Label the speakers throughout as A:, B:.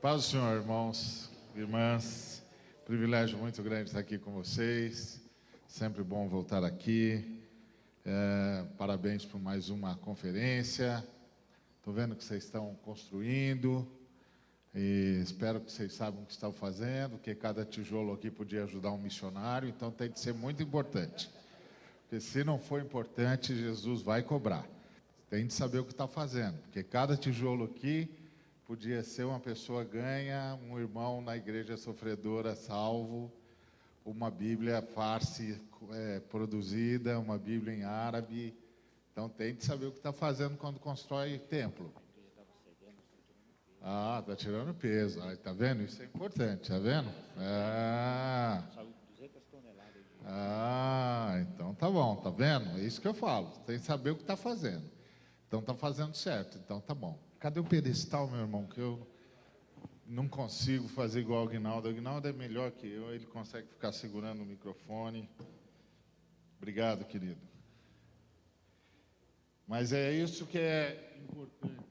A: Paz do Senhor, irmãos, irmãs, privilégio muito grande estar aqui com vocês, sempre bom voltar aqui, parabéns por mais uma conferência, estou vendo que vocês estão construindo, e espero que vocês saibam o que estão fazendo, que cada tijolo aqui podia ajudar um missionário, então tem que ser muito importante, porque se não for importante, Jesus vai cobrar, tem de saber o que está fazendo, porque cada tijolo aqui podia ser uma pessoa ganha, um irmão na igreja sofredora salvo, uma Bíblia farsi produzida, uma Bíblia em árabe. Então tem de saber o que está fazendo quando constrói templo. Ah, está tirando peso. Está vendo? Isso é importante, está vendo? Então tá bom, tá vendo? É isso que eu falo. Tem que saber o que está fazendo. Então está fazendo certo, então tá bom. Cadê o pedestal, meu irmão? Que eu não consigo fazer igual o Aguinaldo. O Aguinaldo é melhor que eu, ele consegue ficar segurando o microfone. Obrigado, querido. Mas é isso que é importante.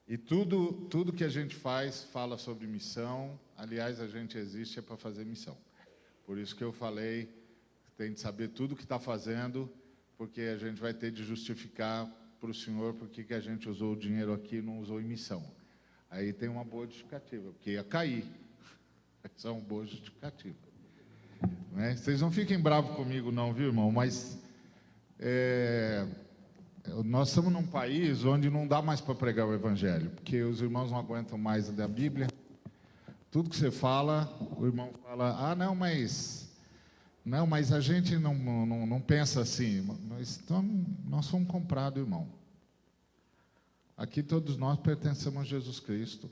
A: E tudo que a gente faz fala sobre missão. Aliás, a gente existe para fazer missão. Por isso que eu falei, tem de saber tudo que está fazendo, porque a gente vai ter de justificar para o Senhor porque que a gente usou o dinheiro aqui e não usou em missão. Aí tem uma boa justificativa, porque ia cair. Essa é uma boa justificativa. Né? Vocês não fiquem bravos comigo não, viu, irmão? Mas nós estamos num país onde não dá mais para pregar o Evangelho, porque os irmãos não aguentam mais da Bíblia. Tudo que você fala, o irmão fala, mas a gente não pensa assim. Nós somos comprados, irmão. Aqui todos nós pertencemos a Jesus Cristo.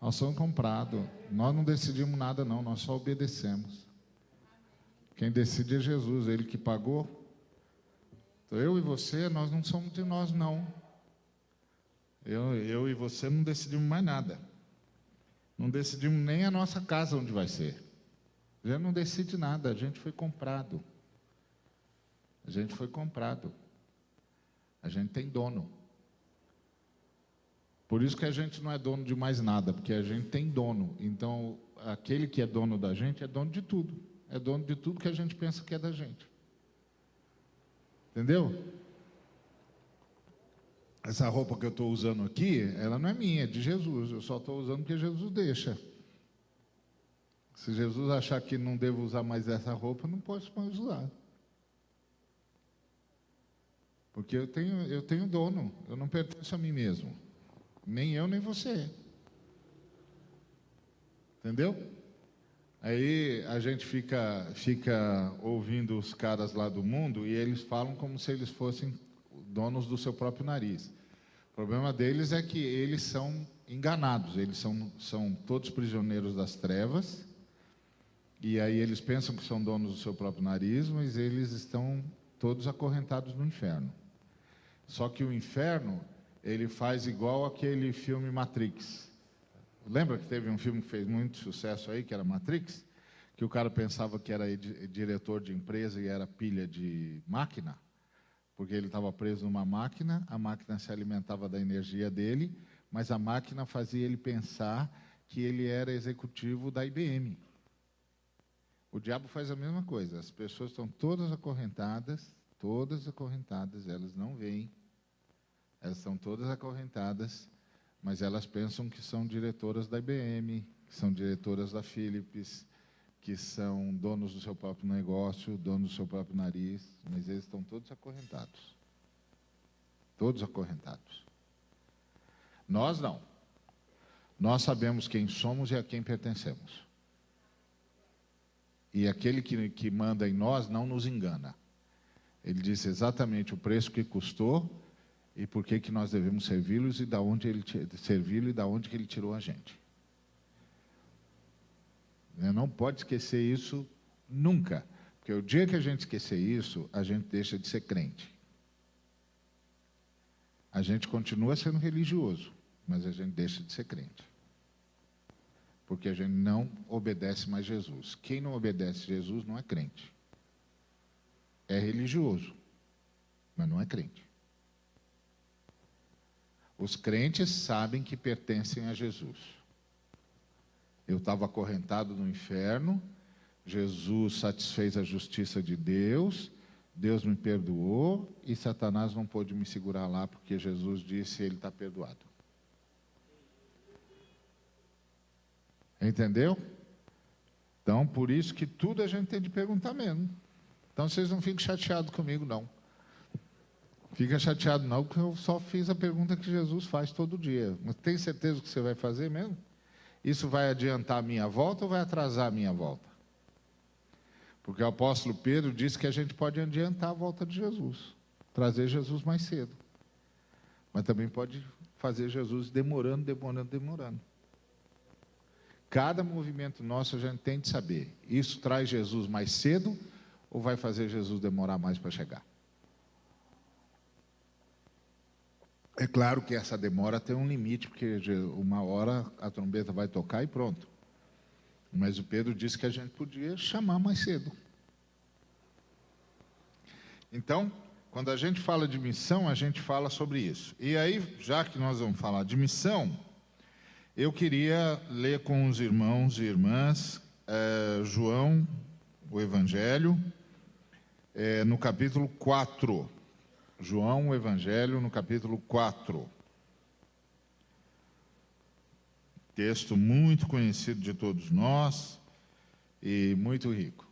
A: Nós somos comprados. Nós não decidimos nada não, nós só obedecemos. Quem decide é Jesus, Ele que pagou. Eu e você, nós não somos de nós, não. Eu e você não decidimos mais nada. Não decidimos nem a nossa casa onde vai ser. A gente não decide nada, a gente foi comprado. A gente foi comprado. A gente tem dono. Por isso que a gente não é dono de mais nada, porque a gente tem dono. Então, aquele que é dono da gente é dono de tudo. É dono de tudo que a gente pensa que é da gente. Entendeu? Essa roupa que eu estou usando aqui, ela não é minha, é de Jesus. Eu só estou usando porque Jesus deixa. Se Jesus achar que não devo usar mais essa roupa, não posso mais usar. Porque eu tenho dono, eu não pertenço a mim mesmo. Nem eu, nem você. Entendeu? Aí a gente fica ouvindo os caras lá do mundo e eles falam como se eles fossem donos do seu próprio nariz. O problema deles é que eles são enganados, eles são todos prisioneiros das trevas, e aí eles pensam que são donos do seu próprio nariz, mas eles estão todos acorrentados no inferno. Só que o inferno, ele faz igual aquele filme Matrix. Lembra que teve um filme que fez muito sucesso aí, que era Matrix? Que o cara pensava que era diretor de empresa e era pilha de máquina, porque ele estava preso numa máquina, a máquina se alimentava da energia dele, mas a máquina fazia ele pensar que ele era executivo da IBM. O diabo faz a mesma coisa, as pessoas estão todas acorrentadas, elas não veem, elas estão todas acorrentadas, mas elas pensam que são diretoras da IBM, que são diretoras da Philips, que são donos do seu próprio negócio, donos do seu próprio nariz, mas eles estão todos acorrentados. Todos acorrentados. Nós não. Nós sabemos quem somos e a quem pertencemos. E aquele que manda em nós não nos engana. Ele disse exatamente o preço que custou e por que nós devemos servi-los e da onde ele que ele tirou a gente. não pode esquecer isso nunca. Porque o dia que a gente esquecer isso, a gente deixa de ser crente. A gente continua sendo religioso, mas a gente deixa de ser crente. Porque a gente não obedece mais Jesus. Quem não obedece Jesus não é crente. É religioso, mas não é crente. Os crentes sabem que pertencem a Jesus. Eu estava acorrentado no inferno, Jesus satisfez a justiça de Deus, Deus me perdoou e Satanás não pôde me segurar lá porque Jesus disse ele está perdoado. Entendeu? Então, por isso que tudo a gente tem de perguntar mesmo. Então, vocês não fiquem chateados comigo, não. Fica chateado não, porque eu só fiz a pergunta que Jesus faz todo dia. Mas tem certeza que você vai fazer mesmo? Isso vai adiantar a minha volta ou vai atrasar a minha volta? Porque o apóstolo Pedro disse que a gente pode adiantar a volta de Jesus, trazer Jesus mais cedo. Mas também pode fazer Jesus demorando. Cada movimento nosso a gente tem de saber, isso traz Jesus mais cedo ou vai fazer Jesus demorar mais para chegar? É claro que essa demora tem um limite, porque uma hora a trombeta vai tocar e pronto. Mas o Pedro disse que a gente podia chamar mais cedo. Então, quando a gente fala de missão, a gente fala sobre isso. E aí, já que nós vamos falar de missão, eu queria ler com os irmãos e irmãs João, o Evangelho, no capítulo 4. João, o Evangelho, no capítulo 4. Texto muito conhecido de todos nós e muito rico.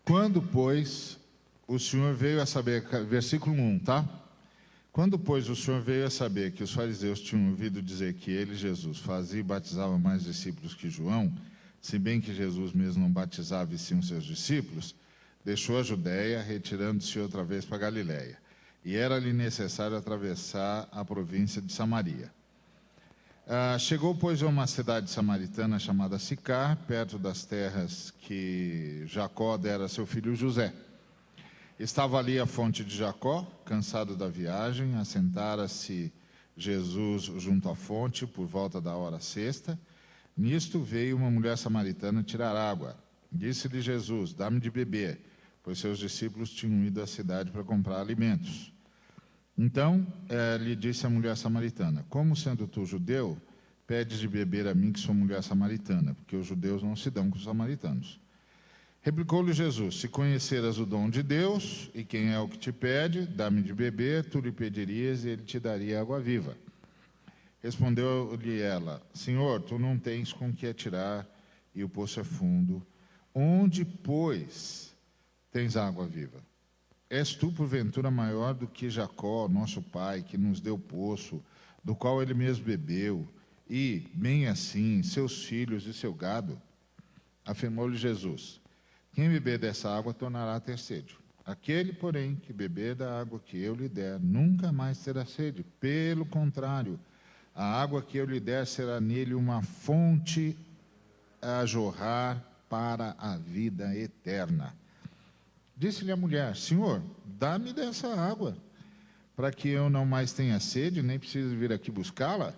A: Quando, pois, o Senhor veio a saber, versículo 1, tá? Quando, pois, o Senhor veio a saber que os fariseus tinham ouvido dizer que ele, Jesus, fazia e batizava mais discípulos que João, se bem que Jesus mesmo não batizava e sim os seus discípulos, deixou a Judéia, retirando-se outra vez para a Galiléia. E era-lhe necessário atravessar a província de Samaria. Chegou, pois, a uma cidade samaritana chamada Sicar, perto das terras que Jacó dera a seu filho José. Estava ali a fonte de Jacó, cansado da viagem, assentara-se Jesus junto à fonte por volta da hora sexta. Nisto veio uma mulher samaritana tirar água. Disse-lhe Jesus, dá-me de beber, pois seus discípulos tinham ido à cidade para comprar alimentos. Então, lhe disse a mulher samaritana, como sendo tu judeu, pedes de beber a mim que sou mulher samaritana, porque os judeus não se dão com os samaritanos. Replicou-lhe Jesus, se conheceras o dom de Deus, e quem é o que te pede, dá-me de beber, tu lhe pedirias e ele te daria água viva. Respondeu-lhe ela, Senhor, tu não tens com que atirar, e o poço é fundo. Onde, pois, tens água viva? És tu, porventura, maior do que Jacó, nosso pai, que nos deu o poço, do qual ele mesmo bebeu, e, bem assim, seus filhos e seu gado? Afirmou-lhe Jesus, quem beber dessa água tornará a ter sede. Aquele, porém, que beber da água que eu lhe der, nunca mais terá sede. Pelo contrário, a água que eu lhe der será nele uma fonte a jorrar para a vida eterna. Disse-lhe a mulher, Senhor, dá-me dessa água, para que eu não mais tenha sede, nem precise vir aqui buscá-la.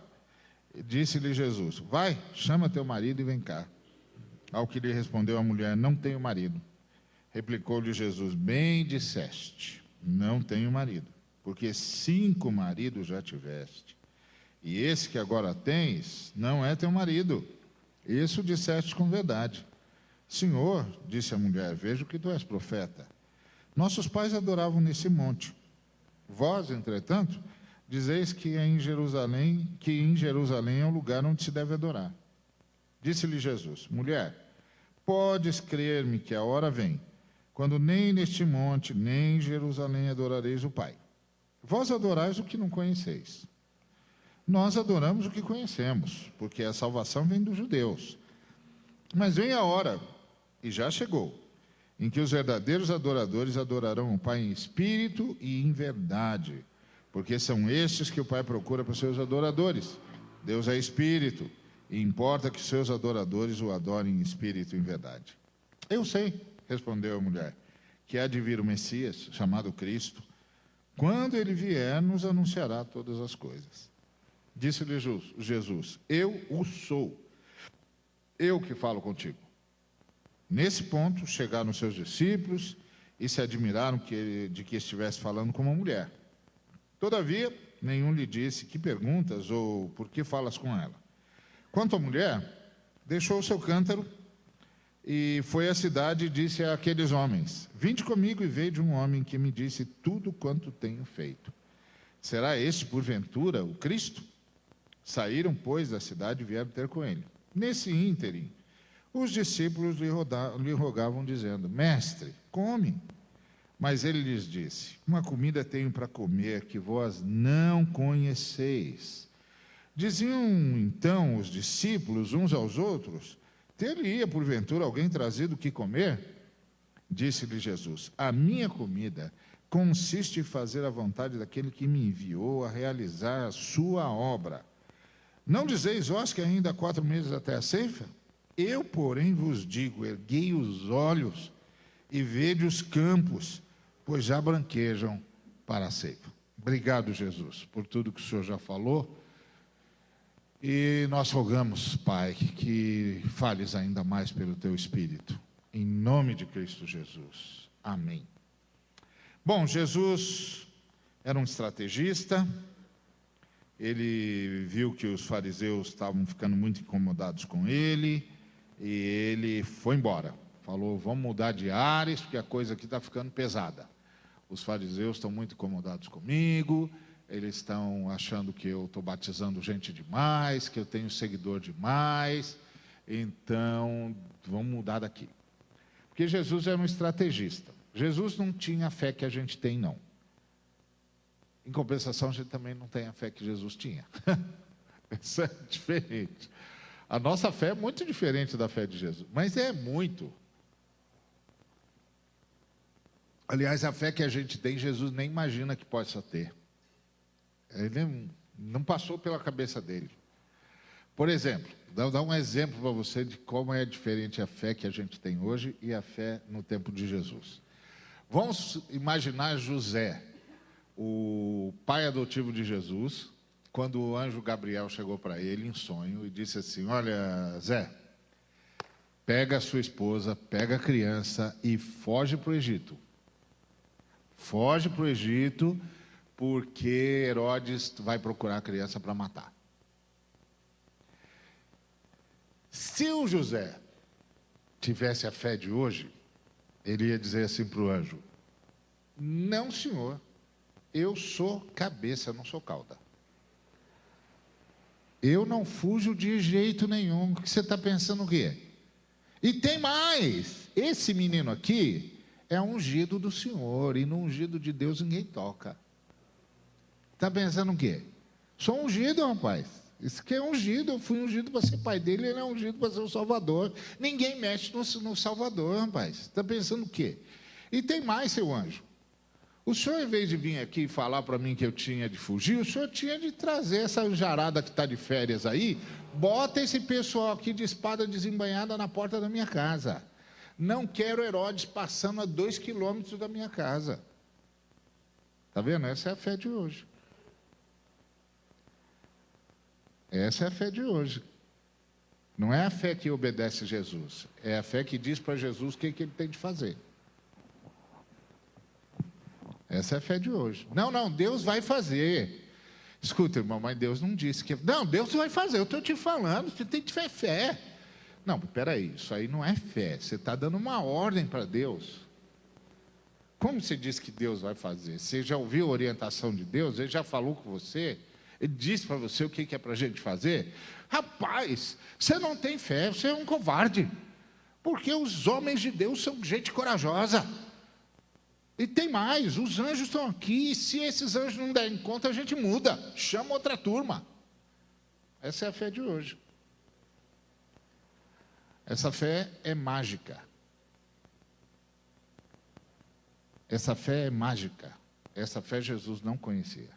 A: Disse-lhe Jesus, vai, chama teu marido e vem cá. Ao que lhe respondeu a mulher, não tenho marido. Replicou-lhe Jesus, bem disseste, não tenho marido, porque 5 maridos já tiveste. E esse que agora tens, não é teu marido. Isso disseste com verdade. Senhor, disse a mulher, vejo que tu és profeta. Nossos pais adoravam nesse monte. Vós, entretanto, dizeis que em Jerusalém é o lugar onde se deve adorar. Disse-lhe Jesus, mulher, podes crer-me que a hora vem, quando nem neste monte, nem em Jerusalém adorareis o Pai. Vós adorais o que não conheceis. Nós adoramos o que conhecemos, porque a salvação vem dos judeus. Mas vem a hora, e já chegou, em que os verdadeiros adoradores adorarão o Pai em espírito e em verdade, porque são estes que o Pai procura para os seus adoradores. Deus é espírito, e importa que seus adoradores o adorem em espírito e em verdade. Eu sei, respondeu a mulher, que há de vir o Messias, chamado Cristo. Quando ele vier, nos anunciará todas as coisas. Disse-lhe Jesus, eu o sou, eu que falo contigo. Nesse ponto, chegaram seus discípulos e se admiraram de que estivesse falando com uma mulher. Todavia, nenhum lhe disse que perguntas ou por que falas com ela. Quanto à mulher, deixou o seu cântaro e foi à cidade e disse àqueles homens, vinde comigo e veja um homem que me disse tudo quanto tenho feito. Será este, porventura, o Cristo? Saíram, pois, da cidade e vieram ter com ele. Nesse ínterim, os discípulos lhe rogavam, dizendo, mestre, come. Mas ele lhes disse, uma comida tenho para comer que vós não conheceis. Diziam, então, os discípulos uns aos outros, teria, porventura, alguém trazido o que comer? Disse-lhe Jesus, a minha comida consiste em fazer a vontade daquele que me enviou a realizar a sua obra. Não dizeis vós que ainda há 4 meses até a ceifa? Eu, porém, vos digo, erguei os olhos e vede os campos, pois já branquejam para a ceifa. Obrigado, Jesus, por tudo que o Senhor já falou. E nós rogamos, Pai, que fales ainda mais pelo Teu Espírito. Em nome de Cristo Jesus. Amém. Bom, Jesus era um estrategista. Ele viu que os fariseus estavam ficando muito incomodados com ele. E ele foi embora. Falou, vamos mudar de ares, porque a coisa aqui está ficando pesada. Os fariseus estão muito incomodados comigo. Eles estão achando que eu estou batizando gente demais, que eu tenho seguidor demais. Então, vamos mudar daqui. Porque Jesus era um estrategista. Jesus não tinha a fé que a gente tem, não. Em compensação, a gente também não tem a fé que Jesus tinha. Isso é diferente. A nossa fé é muito diferente da fé de Jesus, mas é muito. Aliás, a fé que a gente tem, Jesus nem imagina que possa ter. Ele não passou pela cabeça dele. Por exemplo, vou dar um exemplo para você de como é diferente a fé que a gente tem hoje e a fé no tempo de Jesus. Vamos imaginar José, o pai adotivo de Jesus, quando o anjo Gabriel chegou para ele em sonho e disse assim, olha, Zé, pega a sua esposa, pega a criança e foge para o Egito. Foge para o Egito, porque Herodes vai procurar a criança para matar. Se o José tivesse a fé de hoje, ele ia dizer assim para o anjo, não, senhor, eu sou cabeça, não sou cauda. Eu não fujo de jeito nenhum. O que você está pensando o quê? E tem mais, esse menino aqui é ungido do Senhor, e no ungido de Deus ninguém toca. Está pensando o quê? Sou ungido, rapaz. Isso que é ungido, eu fui ungido para ser pai dele, ele é ungido para ser o Salvador. Ninguém mexe no Salvador, rapaz. Está pensando o quê? E tem mais, seu anjo. O senhor, em vez de vir aqui falar para mim que eu tinha de fugir, o senhor tinha de trazer essa anjarada que está de férias aí, bota esse pessoal aqui de espada desembainhada na porta da minha casa. Não quero Herodes passando a 2 quilômetros da minha casa. Está vendo? Essa é a fé de hoje. Essa é a fé de hoje. Não é a fé que obedece a Jesus, é a fé que diz para Jesus o que ele tem de fazer. Essa é a fé de hoje. Não, Deus vai fazer. Escuta, irmão, mas Deus não disse que... Não, Deus vai fazer, eu estou te falando, você tem que ter fé. Não, peraí, isso aí não é fé, você está dando uma ordem para Deus. Como você diz que Deus vai fazer? Você já ouviu a orientação de Deus? Ele já falou com você? Ele disse para você o que é para a gente fazer? Rapaz, você não tem fé, você é um covarde. Porque os homens de Deus são gente corajosa. E tem mais, os anjos estão aqui, e se esses anjos não derem conta, a gente muda, chama outra turma. Essa é a fé de hoje. Essa fé é mágica. Essa fé é mágica. Essa fé Jesus não conhecia.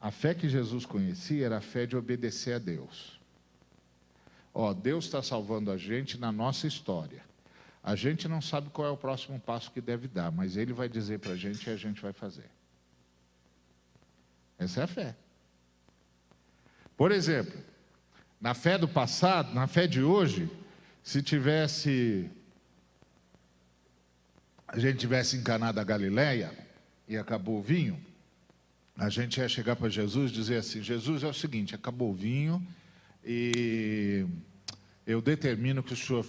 A: A fé que Jesus conhecia era a fé de obedecer a Deus. Ó, Deus está salvando a gente na nossa história. A gente não sabe qual é o próximo passo que deve dar, mas Ele vai dizer para a gente e a gente vai fazer. Essa é a fé. Por exemplo, na fé do passado, na fé de hoje, se a gente tivesse encanado a Galileia e acabou o vinho, a gente ia chegar para Jesus e dizer assim: Jesus, é o seguinte, acabou o vinho e eu determino que o senhor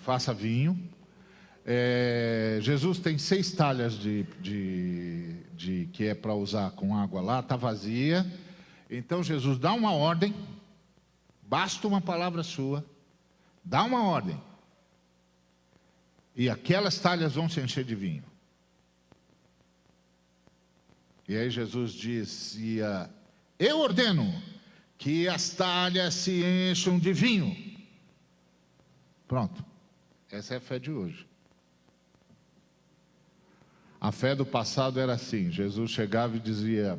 A: faça vinho. Jesus tem 6 talhas que é para usar com água lá, está vazia. Então Jesus dá uma ordem, basta uma palavra sua, dá uma ordem, e aquelas talhas vão se encher de vinho. E aí Jesus dizia: eu ordeno que as talhas se encham de vinho. Pronto. Essa é a fé de hoje. A fé do passado era assim: Jesus chegava e dizia: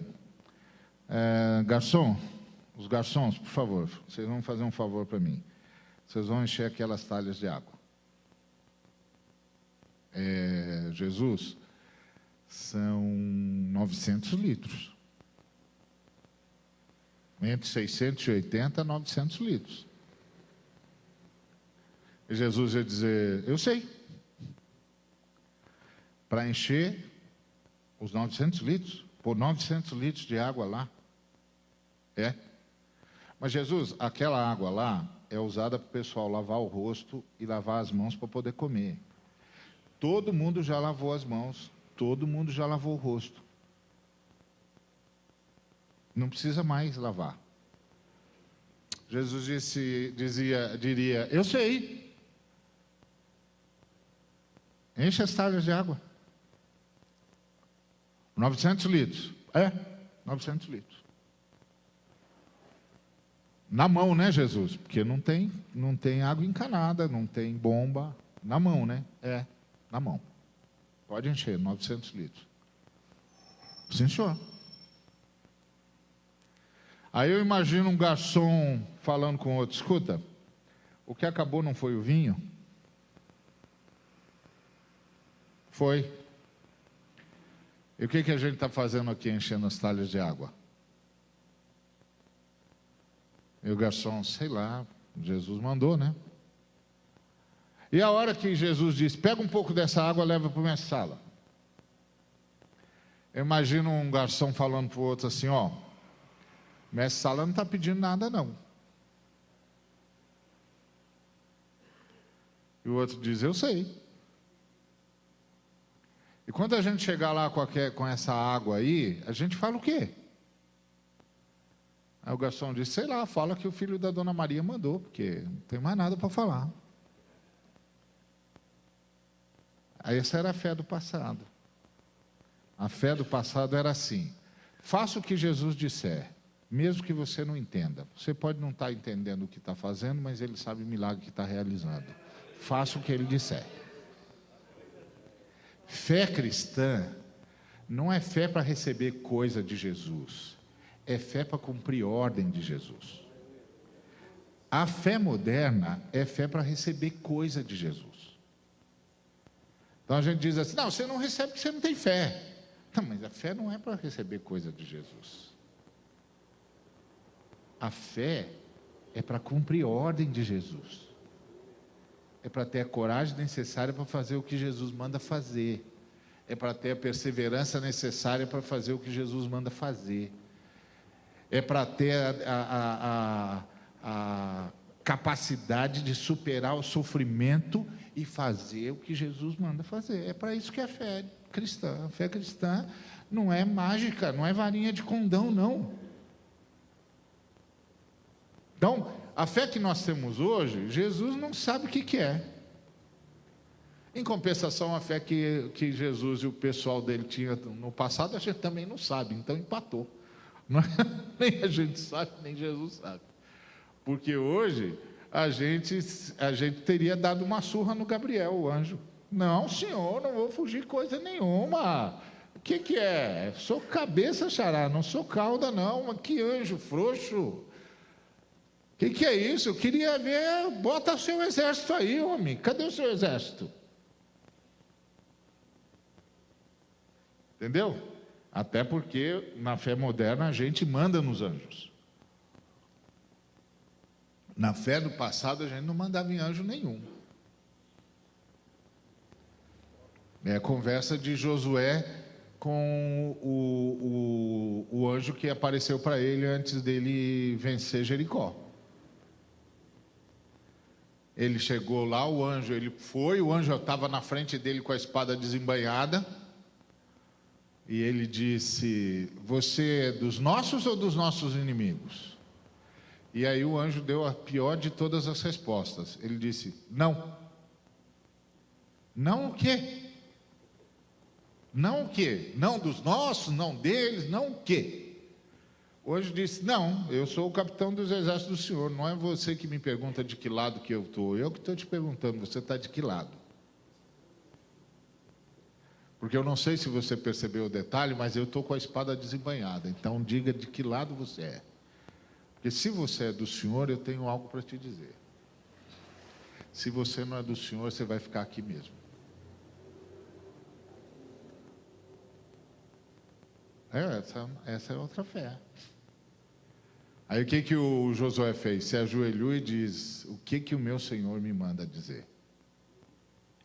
A: garçom, os garçons, por favor, vocês vão fazer um favor para mim. Vocês vão encher aquelas talhas de água. Jesus, são 900 litros. Entre 680 a 900 litros. E Jesus ia dizer: eu sei. Para encher os 900 litros, pôr 900 litros de água lá. Mas Jesus, aquela água lá é usada para o pessoal lavar o rosto e lavar as mãos para poder comer. Todo mundo já lavou as mãos, todo mundo já lavou o rosto. Não precisa mais lavar. Jesus diria: eu sei. Enche as talhas de água. 900 litros. 900 litros. Na mão, né, Jesus? Porque não tem água encanada, não tem bomba. Na mão, né? Na mão. Pode encher, 900 litros. Sim, senhor. Aí eu imagino um garçom falando com outro: escuta, o que acabou não foi o vinho? Foi. E o que a gente está fazendo aqui enchendo as talhas de água? E o garçom: sei lá, Jesus mandou, né? E a hora que Jesus disse: pega um pouco dessa água, leva para a minha sala. Eu imagino um garçom falando para o outro assim: ó, mestre sala não está pedindo nada não. E o outro diz: eu sei. E quando a gente chegar lá com essa água aí, a gente fala o quê? Aí o garçom diz: sei lá, fala que o filho da Dona Maria mandou, porque não tem mais nada para falar. Aí essa era a fé do passado. A fé do passado era assim: faça o que Jesus disser, mesmo que você não entenda. Você pode não estar entendendo o que está fazendo, mas Ele sabe o milagre que está realizando. Faça o que Ele disser. Fé cristã não é fé para receber coisa de Jesus, é fé para cumprir ordem de Jesus. A fé moderna é fé para receber coisa de Jesus. Então a gente diz assim: não, você não recebe porque você não tem fé. Não, mas a fé não é para receber coisa de Jesus. A fé é para cumprir ordem de Jesus. É para ter a coragem necessária para fazer o que Jesus manda fazer. É para ter a perseverança necessária para fazer o que Jesus manda fazer. É para ter a capacidade de superar o sofrimento e fazer o que Jesus manda fazer. É para isso que é a fé cristã. A fé cristã não é mágica, não é varinha de condão, não. Então, a fé que nós temos hoje, Jesus não sabe o que é. Em compensação, a fé que Jesus e o pessoal dele tinham no passado, a gente também não sabe, então empatou. Não é? Nem a gente sabe, nem Jesus sabe. Porque hoje a gente teria dado uma surra no Gabriel, o anjo. Não, senhor, não vou fugir coisa nenhuma. O que é? Sou cabeça, xará, não sou cauda, não. Mas que anjo frouxo. O que é isso? Eu queria ver, bota o seu exército aí, homem. Cadê o seu exército? Entendeu? Até porque na fé moderna a gente manda nos anjos. Na fé do passado a gente não mandava em anjo nenhum. É a conversa de Josué com o anjo que apareceu para ele antes dele vencer Jericó. Ele chegou lá, o anjo estava na frente dele com a espada desembainhada. E ele disse: você é dos nossos ou dos nossos inimigos? E aí o anjo deu a pior de todas as respostas. Ele disse: não. Não o quê? Não o quê? Não dos nossos, não deles, não o quê? O anjo disse: não, eu sou o capitão dos exércitos do Senhor. Não é você que me pergunta de que lado que eu estou. Eu que estou te perguntando, você está de que lado? Porque eu não sei se você percebeu o detalhe, mas eu estou com a espada desembainhada. Então diga de que lado você é. Porque se você é do Senhor, eu tenho algo para te dizer. Se você não é do Senhor, você vai ficar aqui mesmo. Essa é outra fé. Aí o que o Josué fez? Se ajoelhou e diz: o que o meu Senhor me manda dizer?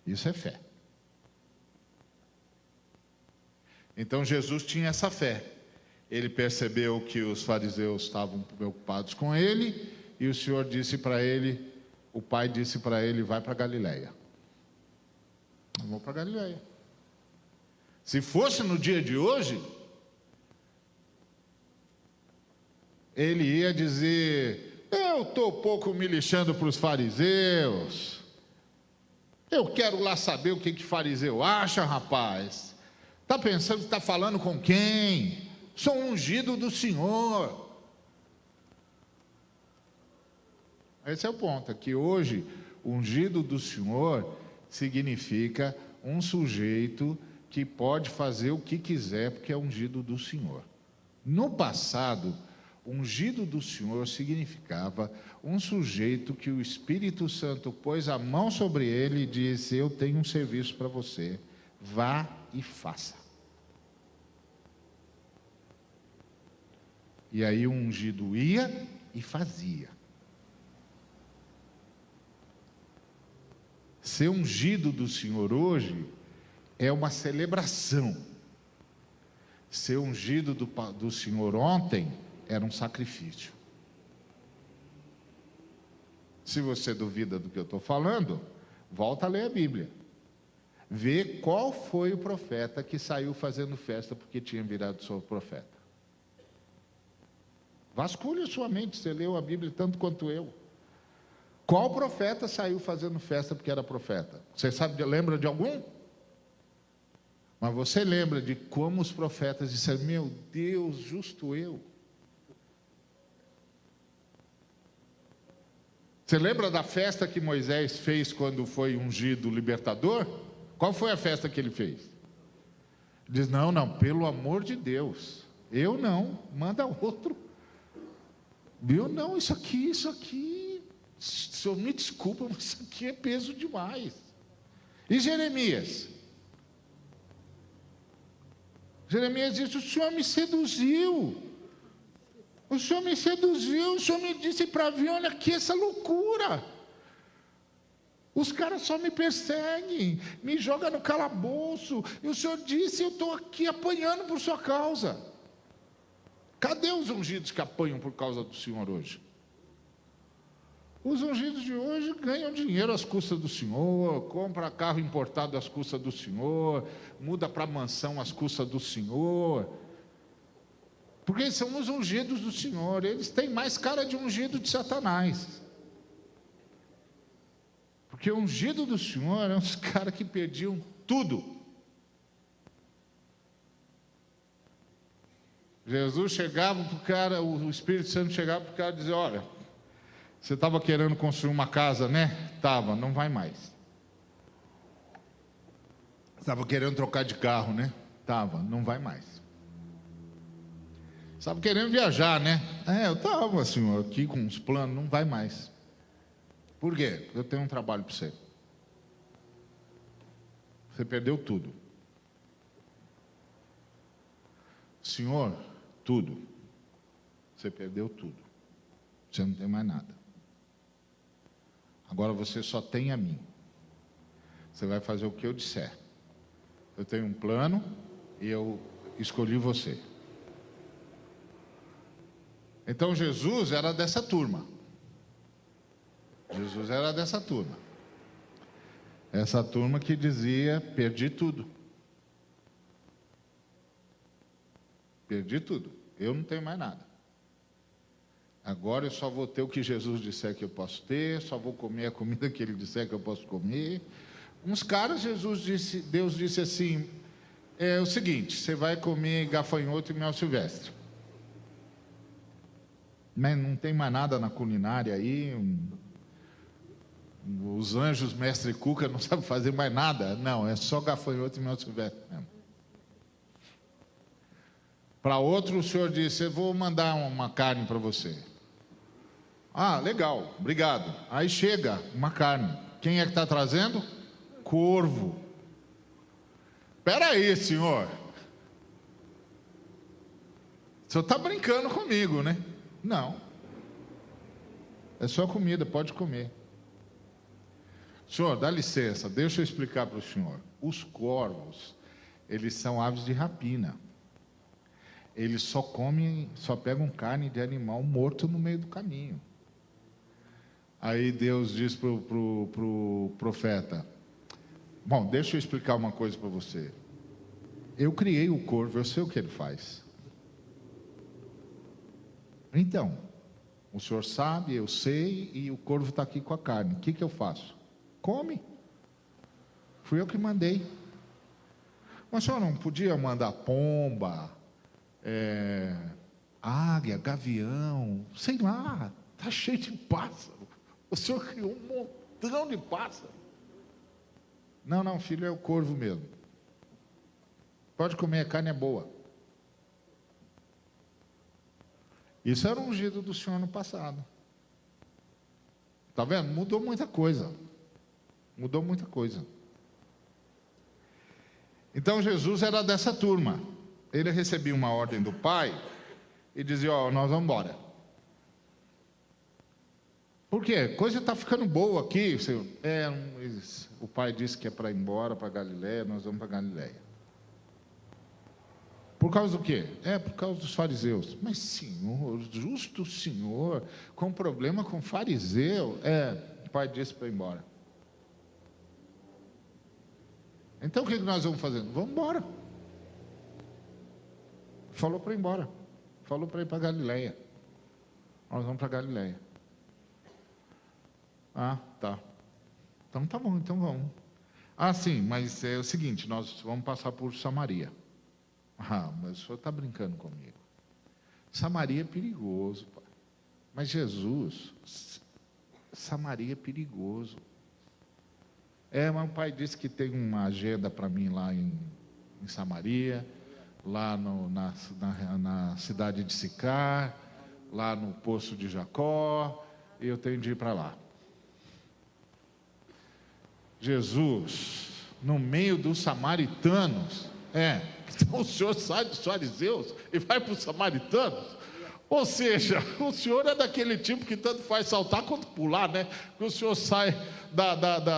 A: Isso é fé. Então Jesus tinha essa fé. Ele percebeu que os fariseus estavam preocupados com ele, e o Senhor disse para ele, o Pai disse para ele: vai para Galileia. Eu vou para Galileia. Se fosse no dia de hoje, ele ia dizer: eu estou pouco me lixando para os fariseus. Eu quero lá saber o que fariseu acha, rapaz. Está pensando que está falando com quem? Sou ungido do Senhor. Esse é o ponto, é que hoje, ungido do Senhor significa um sujeito que pode fazer o que quiser, porque é ungido do Senhor. No passado, ungido do Senhor significava um sujeito que o Espírito Santo pôs a mão sobre ele e disse: eu tenho um serviço para você, vá e faça. E aí o ungido ia e fazia. Ser ungido do Senhor hoje é uma celebração. Ser ungido do Senhor ontem era um sacrifício. Se você duvida do que eu estou falando, volta a ler a Bíblia. Vê qual foi o profeta que saiu fazendo festa porque tinha virado seu profeta. Vasculhe a sua mente, você leu a Bíblia tanto quanto eu. Qual profeta saiu fazendo festa porque era profeta? Você lembra de algum? Mas você lembra de como os profetas disseram: meu Deus, justo eu. Você lembra da festa que Moisés fez quando foi ungido libertador? Qual foi a festa que ele fez? Diz: não, pelo amor de Deus, eu não, manda outro. Eu não, isso aqui, o senhor me desculpa, mas isso aqui é peso demais. E Jeremias? Jeremias disse: o senhor me seduziu. O senhor me seduziu, o senhor me disse para vir, olha aqui essa loucura. Os caras só me perseguem, me jogam no calabouço. E o senhor disse: eu estou aqui apanhando por sua causa. Cadê os ungidos que apanham por causa do Senhor hoje? Os ungidos de hoje ganham dinheiro às custas do Senhor, compra carro importado às custas do Senhor, muda para mansão às custas do Senhor. Porque eles são os ungidos do Senhor, eles têm mais cara de ungido de Satanás. Porque o ungido do Senhor eram os caras que perdiam tudo. Jesus chegava para o cara, o Espírito Santo chegava para o cara e dizia: olha, você estava querendo construir uma casa, né? Estava, não vai mais. Estava querendo trocar de carro, né? Tava, não vai mais. Estava querendo viajar, né? Eu estava, senhor, aqui com uns planos, não vai mais. Por quê? Eu tenho um trabalho para você. Você perdeu tudo. Senhor, tudo. Você perdeu tudo. Você não tem mais nada. Agora você só tem a mim. Você vai fazer o que eu disser. Eu tenho um plano e eu escolhi você. Então Jesus era dessa turma. Jesus era dessa turma. Essa turma que dizia: perdi tudo. Perdi tudo. Eu não tenho mais nada. Agora eu só vou ter o que Jesus disser que eu posso ter, só vou comer a comida que Ele disser que eu posso comer. Uns caras, Deus disse assim: é o seguinte, você vai comer gafanhoto e mel silvestre. Mas não tem mais nada na culinária aí. Os anjos, mestre Cuca, não sabem fazer mais nada. Não, é só gafanhoto e mel silvestre mesmo. Para outro, o senhor disse: eu vou mandar uma carne para você. Ah, legal, obrigado. Aí chega uma carne. Quem é que está trazendo? Corvo. Espera aí, senhor. O senhor está brincando comigo, né? Não. É só comida, pode comer. Senhor, dá licença, deixa eu explicar para o senhor. Os corvos, eles são aves de rapina. Eles só pegam carne de animal morto no meio do caminho. Aí Deus diz para o profeta: bom, deixa eu explicar uma coisa para você. Eu criei o corvo, eu sei o que ele faz. Então, o senhor sabe, eu sei, e o corvo está aqui com a carne. O que eu faço? Come. Fui eu que mandei. Mas o senhor não podia mandar pomba, águia, gavião, sei lá, está cheio de pássaro. O senhor criou um montão de pássaro. Não, filho, é o corvo mesmo. Pode comer, a carne é boa. Isso era o ungido do Senhor no passado. Está vendo? Mudou muita coisa. Mudou muita coisa. Então Jesus era dessa turma. Ele recebia uma ordem do pai e dizia: nós vamos embora. Por quê? Coisa está ficando boa aqui. O pai disse que é para ir embora para Galiléia, nós vamos para Galiléia. Por causa do quê? Por causa dos fariseus. Mas senhor, justo senhor, com problema com fariseu. O pai disse para ir embora. Então o que nós vamos fazer? Vamos embora. Falou para ir embora. Falou para ir para Galiléia. Nós vamos para Galiléia. Ah, tá. Então tá bom, então vamos. Ah, sim, mas é o seguinte, nós vamos passar por Samaria. Ah, mas o senhor está brincando comigo. Samaria é perigoso, pai. Mas Jesus, Samaria é perigoso. Mas o pai disse que tem uma agenda para mim lá em Samaria, lá na cidade de Sicar, lá no poço de Jacó, e eu tenho de ir para lá. Jesus, no meio dos samaritanos, então o senhor sai dos fariseus e vai para os samaritanos? Ou seja, o senhor é daquele tipo que tanto faz saltar quanto pular, né? Que o senhor sai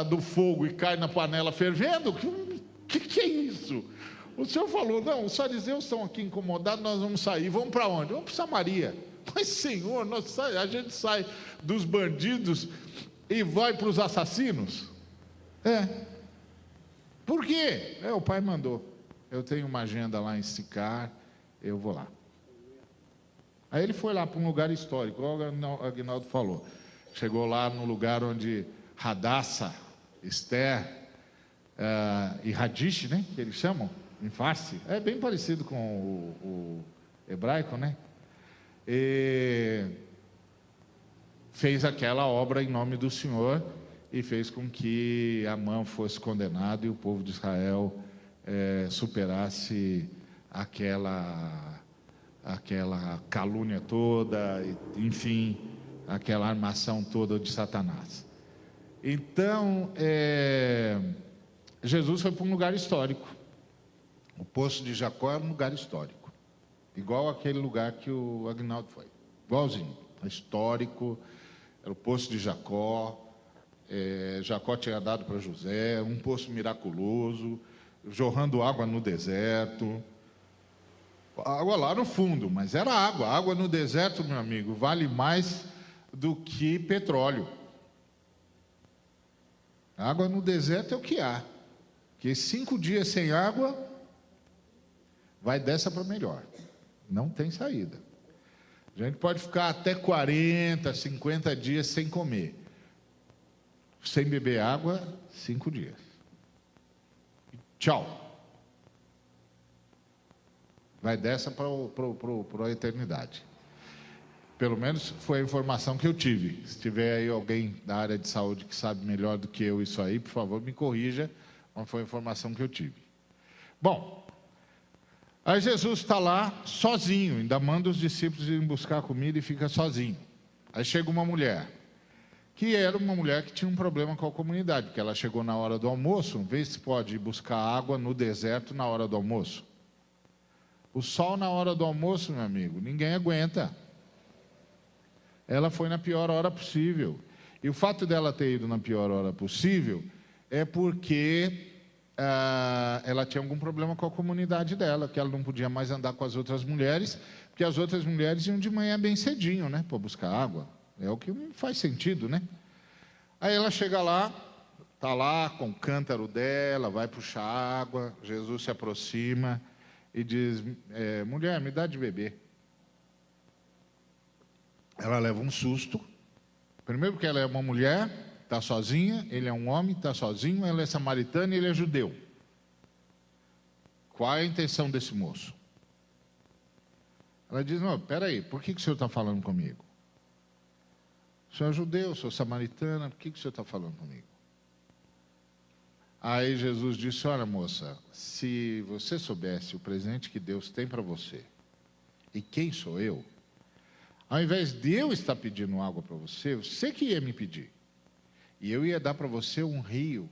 A: do fogo e cai na panela fervendo? Que é isso? O senhor falou: não, os fariseus estão aqui incomodados, nós vamos sair. Vamos para onde? Vamos para Samaria. Mas senhor, a gente sai dos bandidos e vai para os assassinos? Por quê? O pai mandou. Eu tenho uma agenda lá em Sicar, eu vou lá. Aí ele foi lá para um lugar histórico, igual o Aguinaldo falou. Chegou lá no lugar onde Hadassa, Esther e Hadish, né, que eles chamam, em Farsi. É bem parecido com o hebraico, né? E fez aquela obra em nome do Senhor e fez com que Amã fosse condenado e o povo de Israel superasse aquela calúnia toda, enfim, aquela armação toda de Satanás. Então, Jesus foi para um lugar histórico. O Poço de Jacó é um lugar histórico, igual aquele lugar que o Agnaldo foi, igualzinho, histórico. Era o Poço de Jacó. Jacó tinha dado para José, um poço miraculoso, jorrando água no deserto. Água lá no fundo, mas era água. Água no deserto, meu amigo, vale mais do que petróleo. Água no deserto é o que há. Porque 5 dias sem água, vai dessa para melhor. Não tem saída. A gente pode ficar até 40, 50 dias sem comer. Sem beber água, 5 dias. Tchau. Vai dessa para a eternidade. Pelo menos foi a informação que eu tive. Se tiver aí alguém da área de saúde que sabe melhor do que eu isso aí, por favor, me corrija, mas foi a informação que eu tive. Bom, aí Jesus está lá sozinho, ainda manda os discípulos irem buscar comida e fica sozinho. Aí chega uma mulher, que era uma mulher que tinha um problema com a comunidade, porque ela chegou na hora do almoço, vê se pode ir buscar água no deserto na hora do almoço. O sol na hora do almoço, meu amigo, ninguém aguenta. Ela foi na pior hora possível. E o fato dela ter ido na pior hora possível é porque ela tinha algum problema com a comunidade dela, que ela não podia mais andar com as outras mulheres, porque as outras mulheres iam de manhã bem cedinho, né, para buscar água. É o que não faz sentido, né? Aí ela chega lá, está lá com o cântaro dela, vai puxar água, Jesus se aproxima e diz, mulher, me dá de beber. Ela leva um susto, primeiro porque ela é uma mulher, está sozinha, ele é um homem, está sozinho, ela é samaritana e ele é judeu. Qual é a intenção desse moço? Ela diz, não, peraí, por que o senhor está falando comigo? O senhor é judeu, eu sou samaritana, por que o senhor está falando comigo? Aí Jesus disse, olha moça, se você soubesse o presente que Deus tem para você, e quem sou eu, ao invés de eu estar pedindo água para você, você que ia me pedir. E eu ia dar para você um rio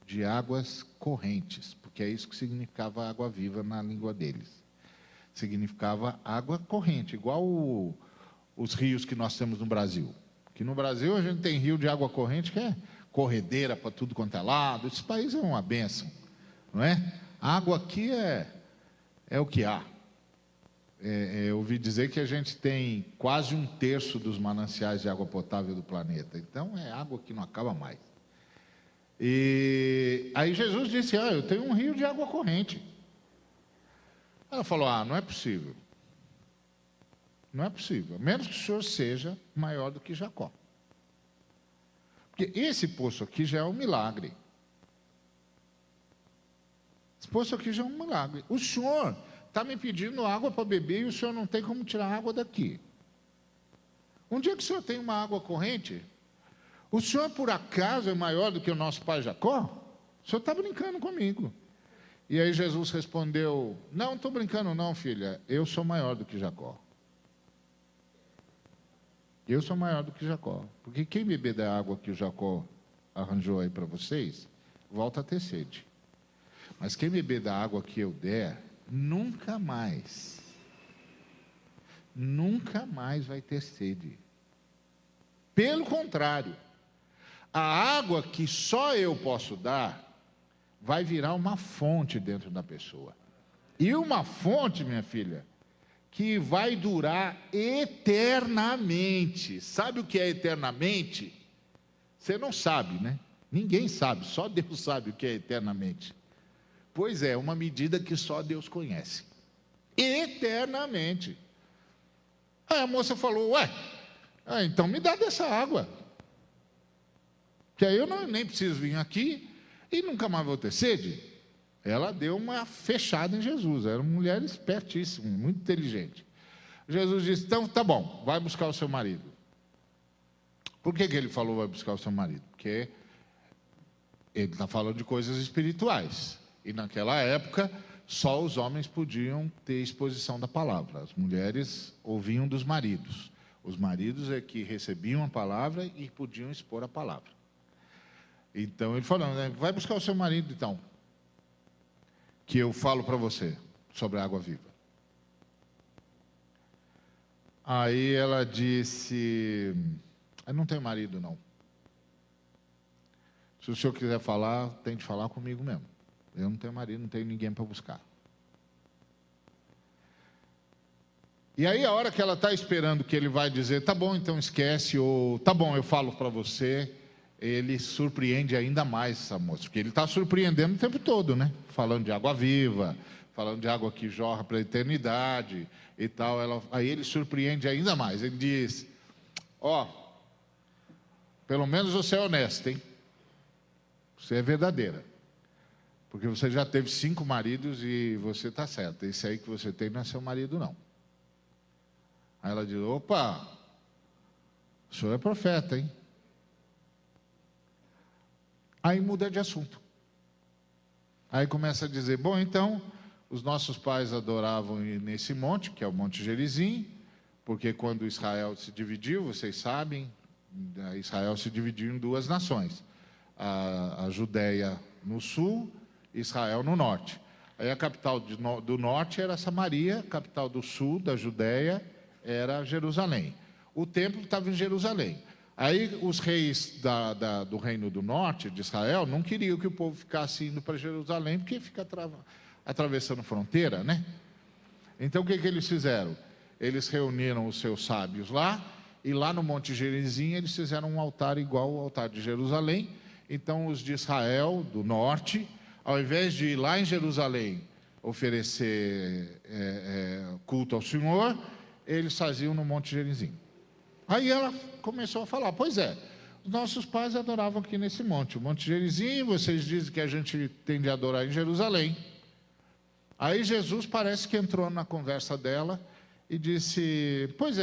A: de águas correntes, porque é isso que significava água viva na língua deles. Significava água corrente, igual os rios que nós temos no Brasil. Que no Brasil a gente tem rio de água corrente que é corredeira para tudo quanto é lado. Esse país é uma bênção, não é? A água aqui é o que há. Eu ouvi dizer que a gente tem quase 1/3 dos mananciais de água potável do planeta. Então é água que não acaba mais. E aí Jesus disse, eu tenho um rio de água corrente. Ela falou, não é possível. Não é possível, a menos que o senhor seja maior do que Jacó. Porque esse poço aqui já é um milagre. Esse poço aqui já é um milagre. O senhor está me pedindo água para beber e o senhor não tem como tirar água daqui. Um dia que o senhor tem uma água corrente, o senhor por acaso é maior do que o nosso pai Jacó? O senhor está brincando comigo. E aí Jesus respondeu, não estou brincando não, filha, eu sou maior do que Jacó. Eu sou maior do que Jacó, porque quem beber da água que o Jacó arranjou aí para vocês, volta a ter sede. Mas quem beber da água que eu der, nunca mais vai ter sede. Pelo contrário, a água que só eu posso dar, vai virar uma fonte dentro da pessoa. E uma fonte, minha filha, que vai durar eternamente. Sabe o que é eternamente? Você não sabe, né? Ninguém sabe, só Deus sabe o que é eternamente. Pois é, uma medida que só Deus conhece. Eternamente. Aí a moça falou, então me dá dessa água. Que aí eu nem preciso vir aqui e nunca mais vou ter sede. Ela deu uma fechada em Jesus, era uma mulher espertíssima, muito inteligente. Jesus disse, então tá bom, vai buscar o seu marido. Por que ele falou vai buscar o seu marido? Porque ele está falando de coisas espirituais. E naquela época, só os homens podiam ter exposição da palavra. As mulheres ouviam dos maridos. Os maridos é que recebiam a palavra e podiam expor a palavra. Então ele falou, né, vai buscar o seu marido então, que eu falo para você sobre a água viva. Aí ela disse, eu não tenho marido não. Se o senhor quiser falar, tem de falar comigo mesmo. Eu não tenho marido, não tenho ninguém para buscar. E aí a hora que ela está esperando que ele vai dizer, tá bom, então esquece, ou tá bom, eu falo para você, ele surpreende ainda mais essa moça, porque ele está surpreendendo o tempo todo, né? Falando de água viva, falando de água que jorra para a eternidade e tal. Aí ele surpreende ainda mais, ele diz, ó, pelo menos você é honesta, hein? Você é verdadeira. Porque você já teve 5 maridos e você está certa. Esse aí que você tem não é seu marido, não. Aí ela diz, opa, o senhor é profeta, hein? Aí muda de assunto. Aí começa a dizer, bom, então, os nossos pais adoravam nesse monte, que é o Monte Gerizim, porque quando Israel se dividiu, vocês sabem, Israel se dividiu em 2 nações. A Judéia no sul, Israel no norte. Aí a capital do norte era Samaria, a capital do sul, da Judéia, era Jerusalém. O templo estava em Jerusalém. Aí os reis do reino do norte, de Israel, não queriam que o povo ficasse indo para Jerusalém, porque fica atravessando fronteira, né? Então o que eles fizeram? Eles reuniram os seus sábios lá, e lá no Monte Gerizim eles fizeram um altar igual ao altar de Jerusalém. Então os de Israel, do norte, ao invés de ir lá em Jerusalém oferecer culto ao Senhor, eles faziam no Monte Gerizim. Aí ela começou a falar, pois é, os nossos pais adoravam aqui nesse monte, o Monte Gerizim, vocês dizem que a gente tem de adorar em Jerusalém. Aí Jesus parece que entrou na conversa dela e disse, pois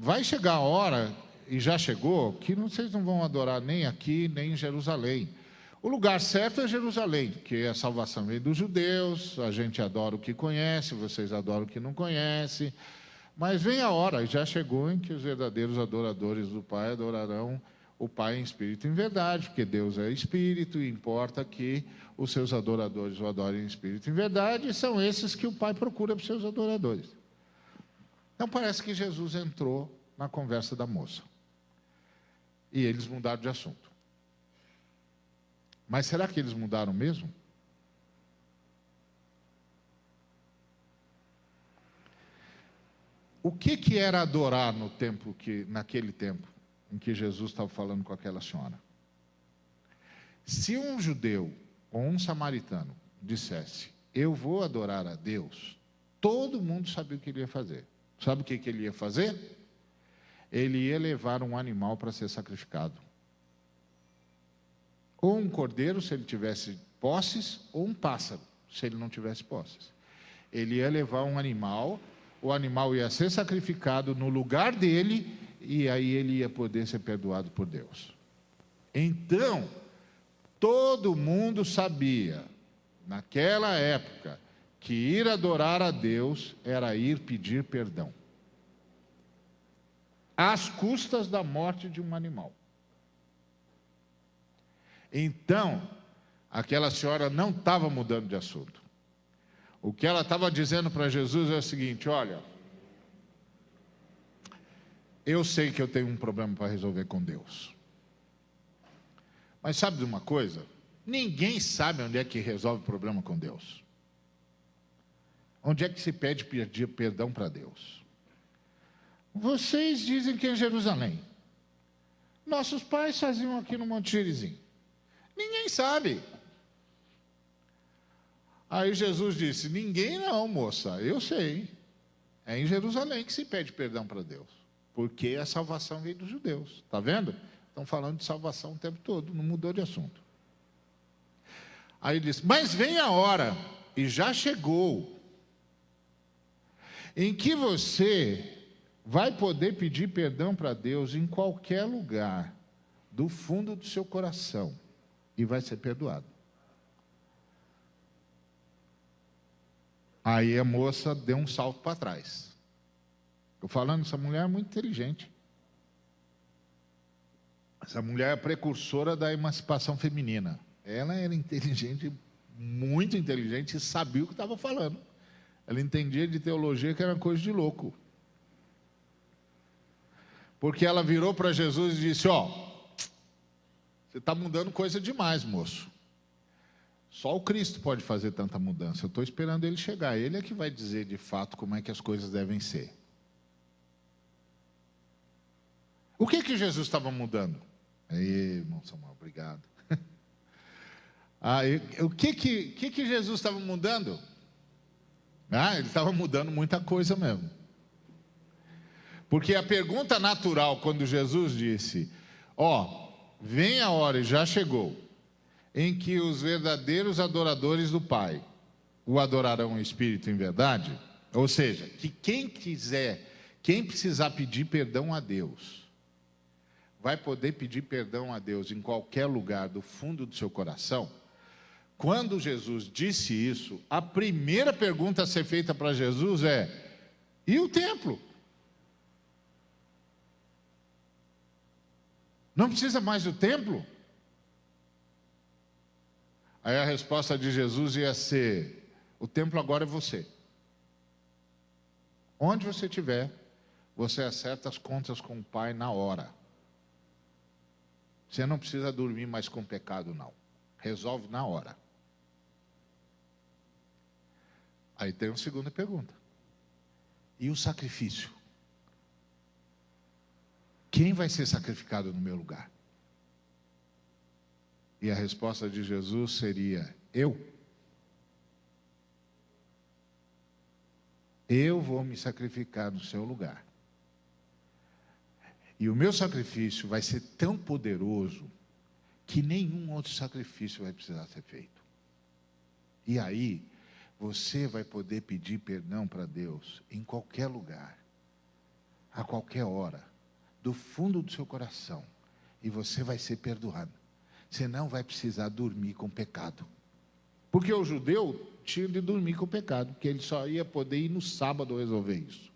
A: vai chegar a hora, e já chegou, que vocês não vão adorar nem aqui, nem em Jerusalém. O lugar certo é Jerusalém, que a salvação vem dos judeus, a gente adora o que conhece, vocês adoram o que não conhece, mas vem a hora, e já chegou, em que os verdadeiros adoradores do Pai adorarão o Pai em espírito e em verdade, porque Deus é espírito e importa que os seus adoradores o adorem em espírito e em verdade, e são esses que o Pai procura para os seus adoradores. Então parece que Jesus entrou na conversa da moça. E eles mudaram de assunto. Mas será que eles mudaram mesmo? O que era adorar naquele tempo em que Jesus estava falando com aquela senhora? Se um judeu ou um samaritano dissesse, eu vou adorar a Deus, todo mundo sabia o que ele ia fazer. Sabe o que ele ia fazer? Ele ia levar um animal para ser sacrificado. Ou um cordeiro, se ele tivesse posses, ou um pássaro, se ele não tivesse posses. Ele ia levar um animal, o animal ia ser sacrificado no lugar dele, e aí ele ia poder ser perdoado por Deus. Então, todo mundo sabia, naquela época, que ir adorar a Deus era ir pedir perdão, às custas da morte de um animal. Então, aquela senhora não estava mudando de assunto. O que ela estava dizendo para Jesus é o seguinte, olha, eu sei que eu tenho um problema para resolver com Deus. Mas sabe de uma coisa? Ninguém sabe onde é que resolve o problema com Deus. Onde é que se pede perdão para Deus? Vocês dizem que é em Jerusalém. Nossos pais faziam aqui no Monte Gerizim. Ninguém sabe. Aí Jesus disse, ninguém não, moça, eu sei. É em Jerusalém que se pede perdão para Deus. Porque a salvação veio dos judeus. Está vendo? Estão falando de salvação o tempo todo, não mudou de assunto. Aí ele disse, mas vem a hora, e já chegou, em que você vai poder pedir perdão para Deus em qualquer lugar, do fundo do seu coração, e vai ser perdoado. Aí a moça deu um salto para trás. Estou falando, essa mulher é muito inteligente. Essa mulher é precursora da emancipação feminina. Ela era inteligente, muito inteligente, e sabia o que estava falando. Ela entendia de teologia que era coisa de louco. Porque ela virou para Jesus e disse: ó, você está mudando coisa demais, moço. Só o Cristo pode fazer tanta mudança. Eu estou esperando ele chegar. Ele é que vai dizer de fato como é que as coisas devem ser. O que que Jesus estava mudando? Aí, irmão Samuel, obrigado. O que Jesus estava mudando? Ele estava mudando muita coisa mesmo. Porque a pergunta natural, quando Jesus disse: ó, vem a hora, e já chegou, em que os verdadeiros adoradores do Pai o adorarão em espírito e em verdade, ou seja, que quem precisar pedir perdão a Deus, vai poder pedir perdão a Deus em qualquer lugar do fundo do seu coração. Quando Jesus disse isso, a primeira pergunta a ser feita para Jesus é: e o templo? Não precisa mais do templo? Aí a resposta de Jesus ia ser: o templo agora é você. Onde você estiver, você acerta as contas com o Pai na hora. Você não precisa dormir mais com pecado, não. Resolve na hora. Aí tem uma segunda pergunta: e o sacrifício? Quem vai ser sacrificado no meu lugar? E a resposta de Jesus seria: eu. Eu vou me sacrificar no seu lugar. E o meu sacrifício vai ser tão poderoso que nenhum outro sacrifício vai precisar ser feito. E aí, você vai poder pedir perdão para Deus em qualquer lugar, a qualquer hora, do fundo do seu coração, e você vai ser perdoado. Você não vai precisar dormir com pecado. Porque o judeu tinha de dormir com pecado, porque ele só ia poder ir no sábado resolver isso.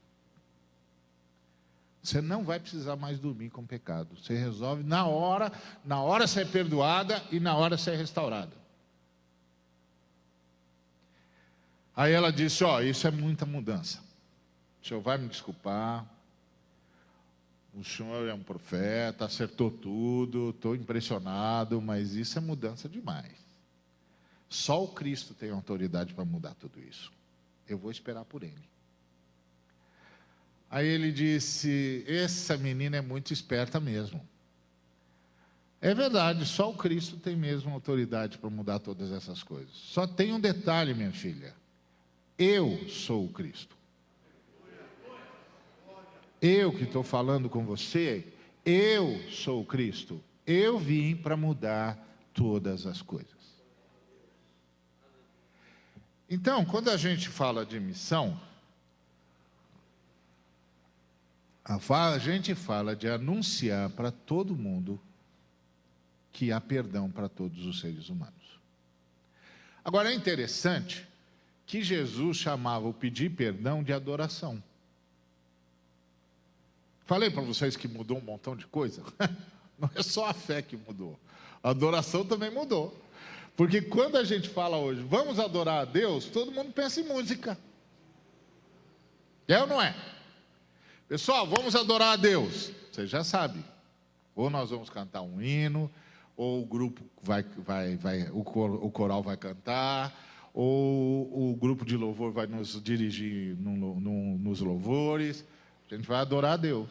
A: Você não vai precisar mais dormir com pecado. Você resolve na hora você é perdoada e na hora você é restaurada. Aí ela disse: ó, isso é muita mudança. O senhor vai me desculpar. O senhor é um profeta, acertou tudo, estou impressionado, mas isso é mudança demais. Só o Cristo tem autoridade para mudar tudo isso. Eu vou esperar por ele. Aí ele disse: essa menina é muito esperta mesmo. É verdade, só o Cristo tem mesmo autoridade para mudar todas essas coisas. Só tem um detalhe, minha filha: eu sou o Cristo. Eu que estou falando com você, eu sou o Cristo. Eu vim para mudar todas as coisas. Então, quando a gente fala de missão, a gente fala de anunciar para todo mundo que há perdão para todos os seres humanos. Agora, é interessante que Jesus chamava o pedir perdão de adoração. Falei para vocês que mudou um montão de coisa? Não é só a fé que mudou, a adoração também mudou. Porque quando a gente fala hoje, vamos adorar a Deus, todo mundo pensa em música. É ou não é? Pessoal, vamos adorar a Deus. Você já sabe. Ou nós vamos cantar um hino, ou o grupo o coral vai cantar, ou o grupo de louvor vai nos dirigir nos louvores. A gente vai adorar a Deus.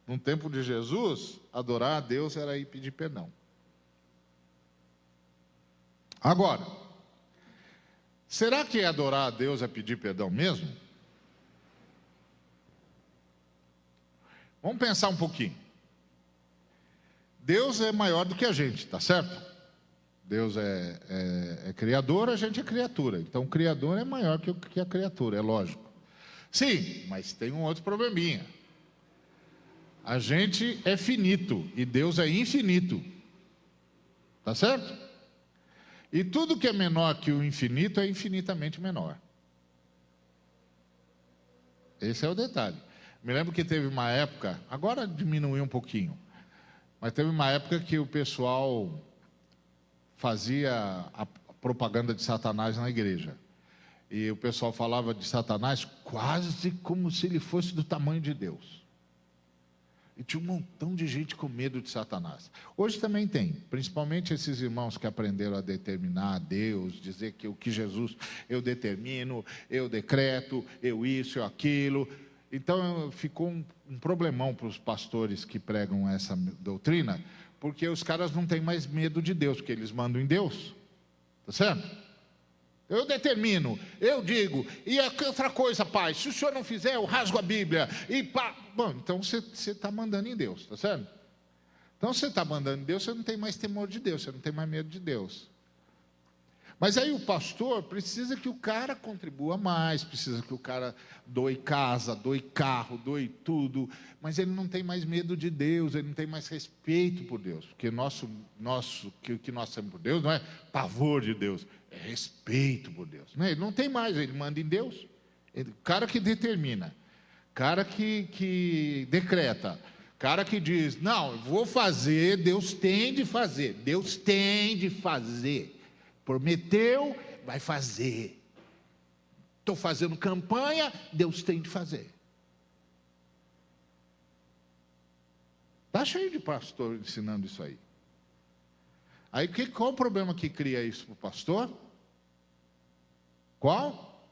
A: No tempo de Jesus, adorar a Deus era ir pedir perdão. Agora, será que adorar a Deus é pedir perdão mesmo? Vamos pensar um pouquinho. Deus é maior do que a gente, tá certo? Deus é criador, a gente é criatura. Então o criador é maior que a criatura, é lógico. Sim, mas tem um outro probleminha. A gente é finito e Deus é infinito. Tá certo? E tudo que é menor que o infinito é infinitamente menor. esse é o detalhe. Me lembro que teve uma época, agora diminuiu um pouquinho, mas teve uma época que o pessoal fazia a propaganda de Satanás na igreja. E o pessoal falava de Satanás quase como se ele fosse do tamanho de Deus. E tinha um montão de gente com medo de Satanás. Hoje também tem, principalmente esses irmãos que aprenderam a determinar a Deus, dizer que o que Jesus, eu determino, eu decreto, eu isso, eu aquilo. Então ficou um problemão para os pastores que pregam essa doutrina, porque os caras não têm mais medo de Deus, porque eles mandam em Deus. Tá certo? Eu determino, eu digo, e outra coisa, pai, se o senhor não fizer, eu rasgo a Bíblia, e pá. Bom, então você está mandando em Deus, tá certo? Então você está mandando em Deus, você não tem mais temor de Deus, você não tem mais medo de Deus. Mas aí o pastor precisa que o cara contribua mais, precisa que o cara doe casa, doe carro, doe tudo, mas ele não tem mais medo de Deus, ele não tem mais respeito por Deus, porque o que nós temos por Deus não é pavor de Deus, é respeito por Deus. Ele não tem mais, ele manda em Deus. O cara que determina, cara que decreta, cara que diz, não, eu vou fazer, Deus tem de fazer, Deus tem de fazer. Prometeu, vai fazer. Estou fazendo campanha, Deus tem de fazer. Está cheio de pastor ensinando isso aí. Aí qual o problema que cria isso para o pastor? Qual?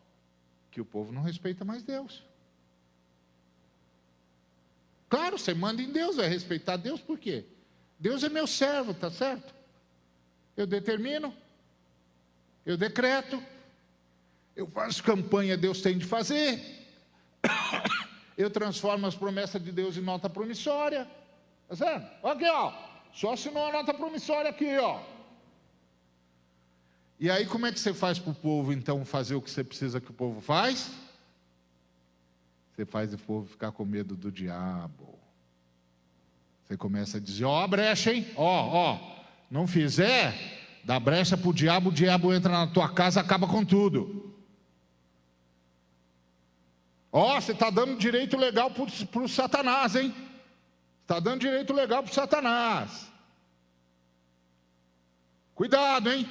A: Que o povo não respeita mais Deus. Claro, você manda em Deus, vai respeitar Deus, por quê? Deus é meu servo, tá certo? Eu determino, eu decreto, eu faço campanha, Deus tem de fazer, eu transformo as promessas de Deus em nota promissória, tá certo? Aqui, ó, só assinou a nota promissória aqui, ó. E aí como é que você faz para o povo, então, fazer o que você precisa que o povo faz? Você faz o povo ficar com medo do diabo. Você começa a dizer, ó, a brecha, hein? Ó, não fizer... Dá brecha para o diabo entra na tua casa e acaba com tudo. Ó, você está dando direito legal para o Satanás, hein? Está dando direito legal para o Satanás. Cuidado, hein?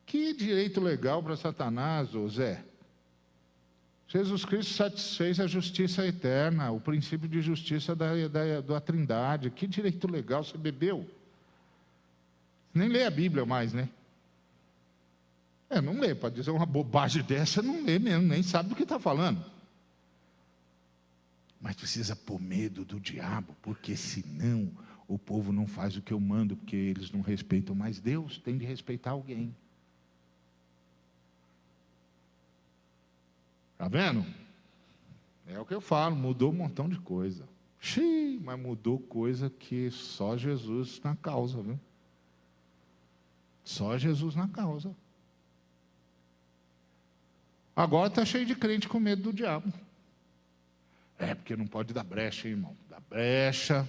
A: Que direito legal para Satanás, ô Zé? Jesus Cristo satisfez a justiça eterna, o princípio de justiça da Trindade. Que direito legal, você bebeu? Nem lê a Bíblia mais, né? Não lê, para dizer uma bobagem dessa, não lê mesmo, nem sabe do que está falando. Mas precisa pôr medo do diabo, porque senão o povo não faz o que eu mando, porque eles não respeitam mais Deus, tem de respeitar alguém. Está vendo? É o que eu falo, mudou um montão de coisa. Xiii, mas mudou coisa que só Jesus na causa, viu? Só Jesus na causa. Agora está cheio de crente com medo do diabo. Porque não pode dar brecha, hein, irmão. Dá brecha.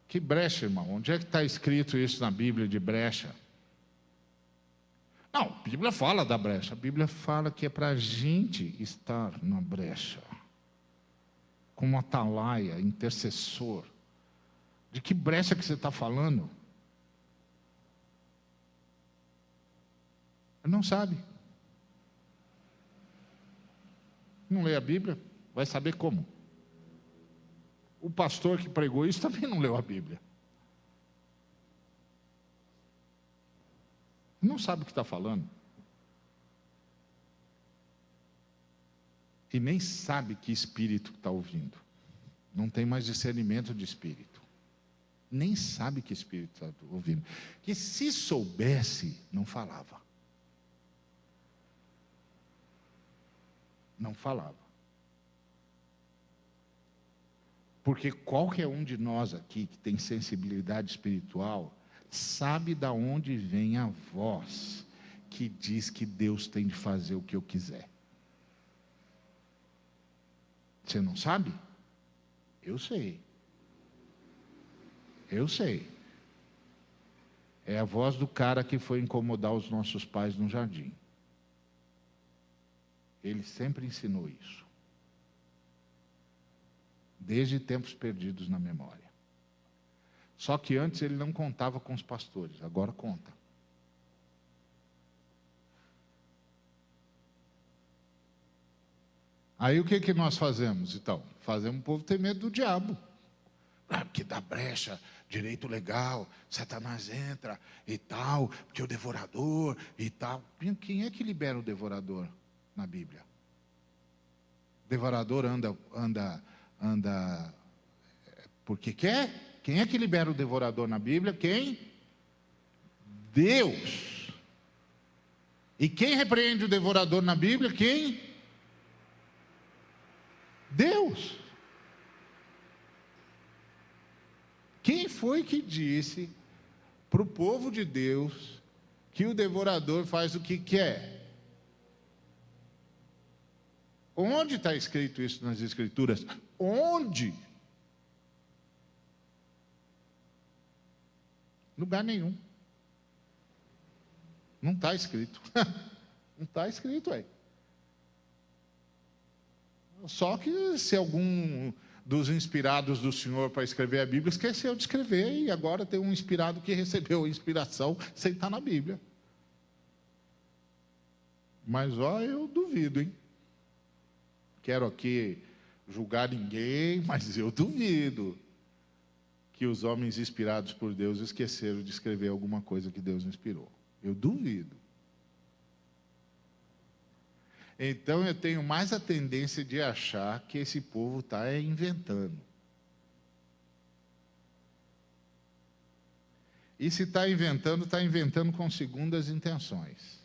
A: Que brecha, irmão? Onde é que está escrito isso na Bíblia de brecha? Não, a Bíblia fala da brecha. A Bíblia fala que é para a gente estar na brecha. Como atalaia, intercessor. De que brecha que você está falando? Não sabe. Não lê a Bíblia, vai saber como. O pastor que pregou isso também não leu a Bíblia. Não sabe o que está falando. E nem sabe que espírito está ouvindo. Não tem mais discernimento de espírito. Nem sabe que espírito está ouvindo. Que se soubesse, não falava. Não falava. Porque qualquer um de nós aqui que tem sensibilidade espiritual sabe de onde vem a voz que diz que Deus tem de fazer o que eu quiser. Você não sabe? Eu sei. Eu sei. É a voz do cara que foi incomodar os nossos pais no jardim. Ele sempre ensinou isso. desde tempos perdidos na memória. Só que antes ele não contava com os pastores, agora conta. Aí o que nós fazemos, então? Fazemos o povo ter medo do diabo. Porque dá brecha, direito legal, Satanás entra e tal, porque o devorador e tal. Quem é que libera o devorador na Bíblia? O devorador anda porque quer? Quem é que libera o devorador na Bíblia? Quem? Deus. E quem repreende o devorador na Bíblia? Quem? Deus. Quem foi que disse para o povo de Deus que o devorador faz o que quer? Onde está escrito isso nas Escrituras? Onde? Lugar nenhum. Não está escrito. Não está escrito aí. Só que se algum dos inspirados do Senhor para escrever a Bíblia esqueceu de escrever, e agora tem um inspirado que recebeu a inspiração sem estar na Bíblia. Mas ó, eu duvido, hein? Quero aqui julgar ninguém, mas eu duvido que os homens inspirados por Deus esqueceram de escrever alguma coisa que Deus inspirou. Eu duvido. Então eu tenho mais a tendência de achar que esse povo está inventando. E se está inventando com segundas intenções.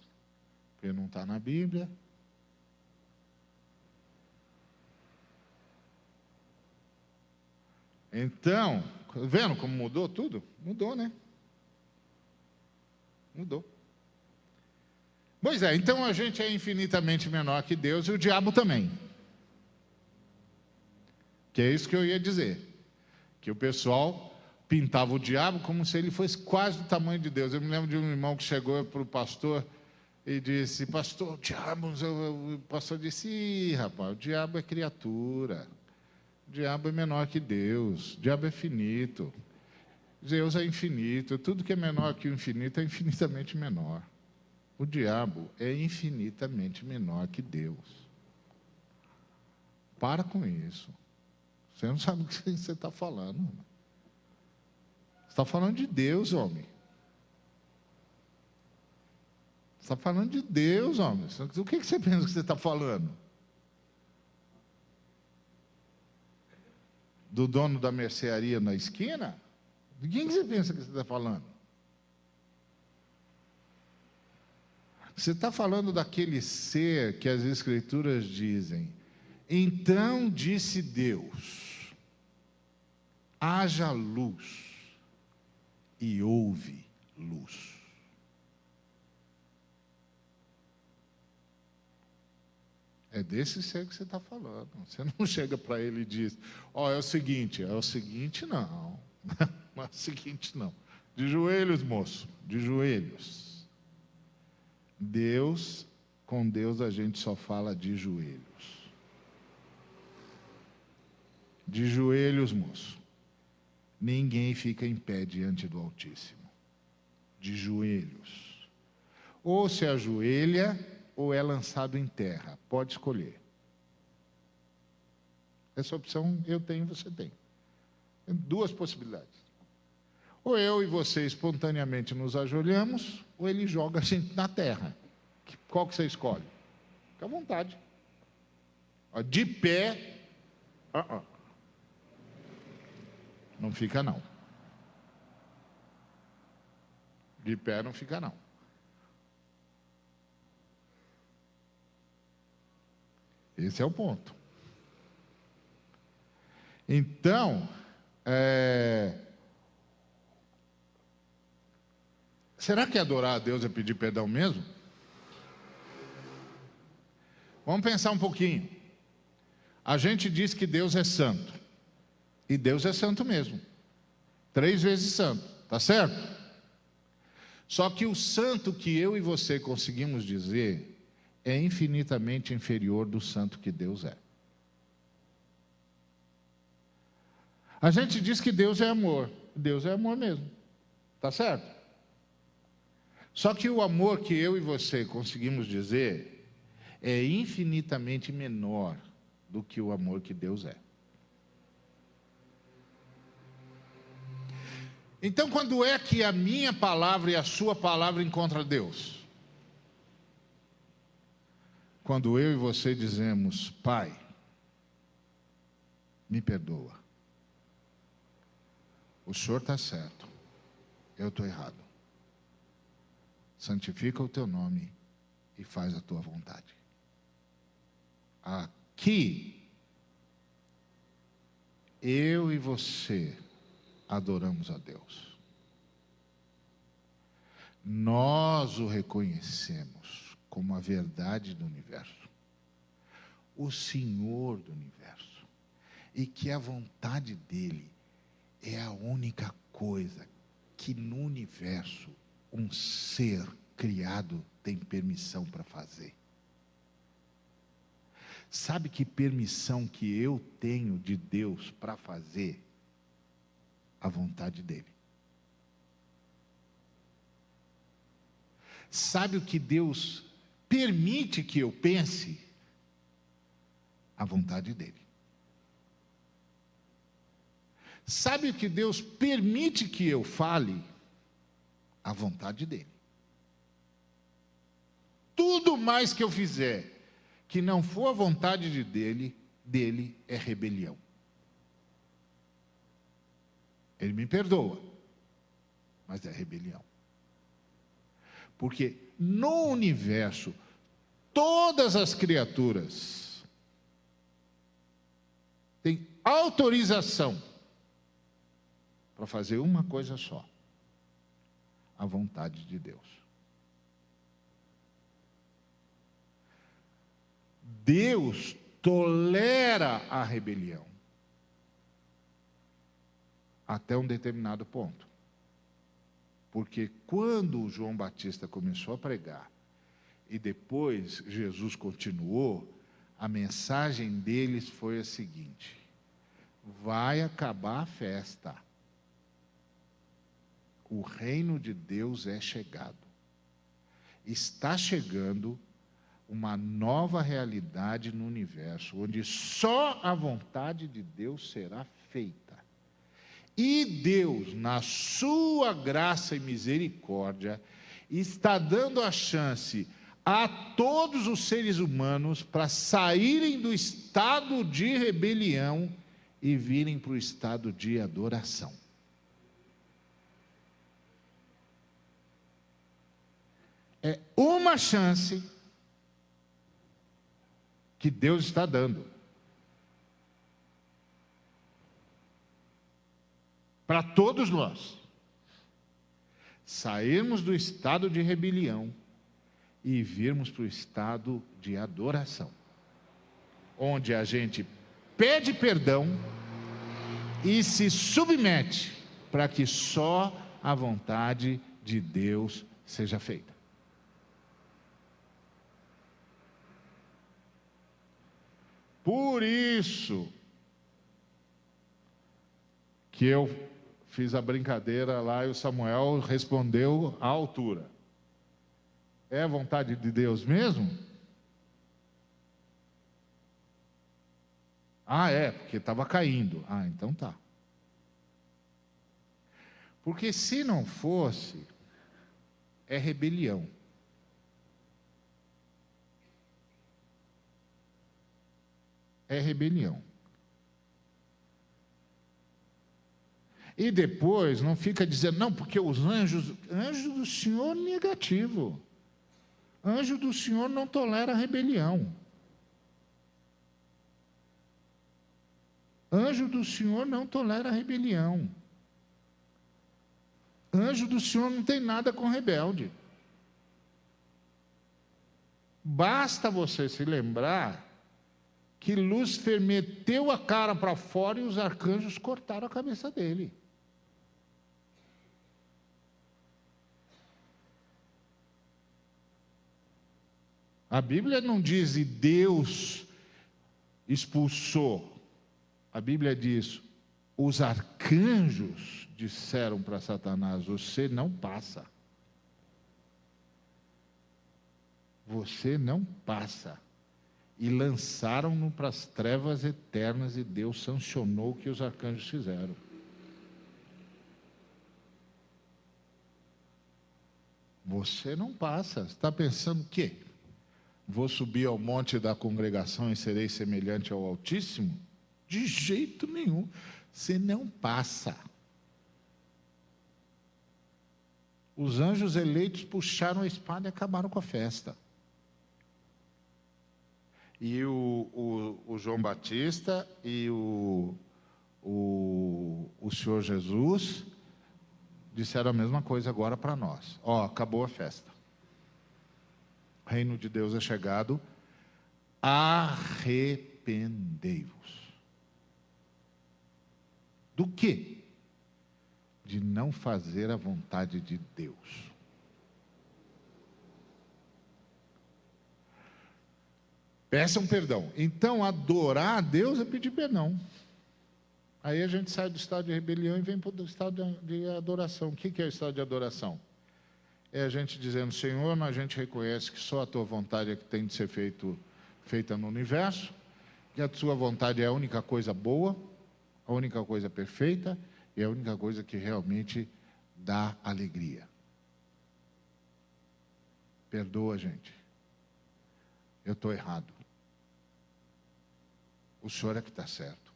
A: Porque não está na Bíblia. Então, vendo como mudou tudo? Mudou, né? Mudou. Pois é, então a gente é infinitamente menor que Deus e o diabo também. Que é isso que eu ia dizer. Que o pessoal pintava o diabo como se ele fosse quase do tamanho de Deus. Eu me lembro de um irmão que chegou para o pastor e disse: pastor, o diabo... O pastor disse: ih, rapaz, o diabo é criatura. O diabo é menor que Deus. O diabo é finito. Deus é infinito. Tudo que é menor que o infinito é infinitamente menor. O diabo é infinitamente menor que Deus. Para com isso. Você não sabe o que você está falando. Você está falando de Deus, homem. Você está falando de Deus, homem. O que você pensa que você está falando? Do dono da mercearia na esquina? De quem que você pensa que você está falando? Você está falando daquele ser que as Escrituras dizem: então disse Deus, haja luz, e houve luz. É desse ser que você está falando. Você não chega para ele e diz: ó, é o seguinte não. Não é o seguinte não. De joelhos, moço, de joelhos. Com Deus a gente só fala de joelhos. De joelhos, moço. Ninguém fica em pé diante do Altíssimo. De joelhos. Ou se ajoelha, ou é lançado em terra. Pode escolher. Essa opção eu tenho, você tem. Tem duas possibilidades. Ou eu e você espontaneamente nos ajoelhamos, ou ele joga a gente na terra. Qual que você escolhe? Fica à vontade. De pé, não fica não. De pé não fica não. Esse é o ponto. Então, será que adorar a Deus é pedir perdão mesmo? Vamos pensar um pouquinho. A gente diz que Deus é santo. E Deus é santo mesmo. 3 vezes santo, tá certo? Só que o santo que eu e você conseguimos dizer é infinitamente inferior do santo que Deus é. A gente diz que Deus é amor. Deus é amor mesmo. Tá certo? Só que o amor que eu e você conseguimos dizer é infinitamente menor do que o amor que Deus é. Então, quando é que a minha palavra e a sua palavra encontram Deus? Quando eu e você dizemos: Pai, me perdoa. O Senhor está certo, eu estou errado. Santifica o teu nome e faz a tua vontade. Aqui, eu e você adoramos a Deus. Nós o reconhecemos como a verdade do universo, o Senhor do universo, e que a vontade dele é a única coisa que no universo um ser criado tem permissão para fazer. Sabe que permissão que eu tenho de Deus para fazer? A vontade dele. Sabe o que Deus permite que eu pense? A vontade dele. Sabe o que Deus permite que eu fale? A vontade dele. Tudo mais que eu fizer que não for a vontade dele é rebelião. Ele me perdoa, mas é rebelião. Porque no universo, todas as criaturas têm autorização para fazer uma coisa só: a vontade de Deus. Deus tolera a rebelião até um determinado ponto. Porque quando João Batista começou a pregar e depois Jesus continuou, a mensagem deles foi a seguinte: vai acabar a festa. O reino de Deus é chegado. Está chegando uma nova realidade no universo, onde só a vontade de Deus será feita. E Deus, na sua graça e misericórdia, está dando a chance a todos os seres humanos para saírem do estado de rebelião e virem para o estado de adoração. É uma chance que Deus está dando para todos nós sairmos do estado de rebelião e virmos para o estado de adoração, onde a gente pede perdão e se submete para que só a vontade de Deus seja feita. Por isso que eu fiz a brincadeira lá e o Samuel respondeu à altura. É a vontade de Deus mesmo? Ah, é, porque estava caindo. Ah, então tá. Porque se não fosse, é rebelião. É rebelião. E depois não fica dizendo, não, porque os anjos do Senhor negativo. Anjo do Senhor não tolera rebelião. Anjo do Senhor não tolera rebelião. Anjo do Senhor não tem nada com rebelde. Basta você se lembrar que Lúcifer meteu a cara para fora e os arcanjos cortaram a cabeça dele. A Bíblia não diz e Deus expulsou. A Bíblia diz, Os arcanjos disseram para Satanás: você não passa. Você não passa. E lançaram-no para as trevas eternas, e Deus sancionou o que os arcanjos fizeram. Você não passa. Você está pensando o quê? Vou subir ao monte da congregação e serei semelhante ao Altíssimo? De jeito nenhum. Você não passa. Os anjos eleitos puxaram a espada e acabaram com a festa. E o João Batista e o Senhor Jesus disseram a mesma coisa agora para nós. Ó, acabou a festa. O reino de Deus é chegado. Arrependei-vos. Do quê? De não fazer a vontade de Deus. Peçam perdão. Então, adorar a Deus é pedir perdão. Aí a gente sai do estado de rebelião e vem para o estado de adoração. O que é o estado de adoração? É a gente dizendo: Senhor, a gente reconhece que só a Tua vontade é que tem de ser feita no universo, que a Tua vontade é a única coisa boa, a única coisa perfeita e a única coisa que realmente dá alegria. Perdoa, gente. Eu estou errado. O Senhor é que está certo.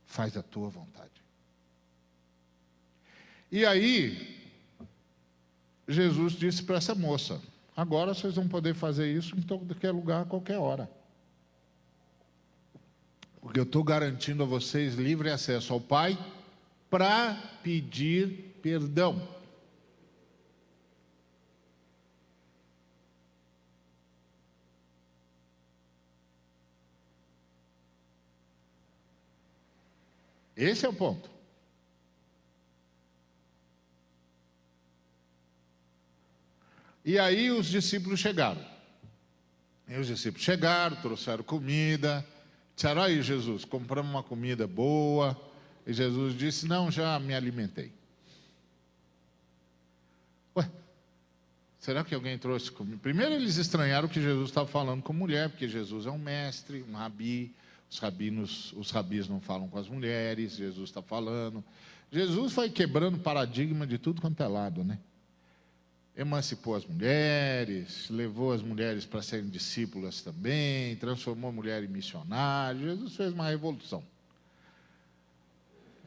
A: Faz a Tua vontade. E aí, Jesus disse para essa moça: agora vocês vão poder fazer isso em qualquer lugar, a qualquer hora. Porque eu estou garantindo a vocês livre acesso ao Pai para pedir perdão. Esse é o ponto. E aí os discípulos chegaram. E os discípulos chegaram, trouxeram comida. Disseram: aí, Jesus, compramos uma comida boa. E Jesus disse: não, já me alimentei. Ué, será que alguém trouxe comida? Primeiro eles estranharam que Jesus estava falando com mulher, porque Jesus é um mestre, um rabi. Os rabis não falam com as mulheres, Jesus está falando. Jesus foi quebrando o paradigma de tudo quanto é lado, né? Emancipou as mulheres, levou as mulheres para serem discípulas também, transformou a mulher em missionária. Jesus fez uma revolução.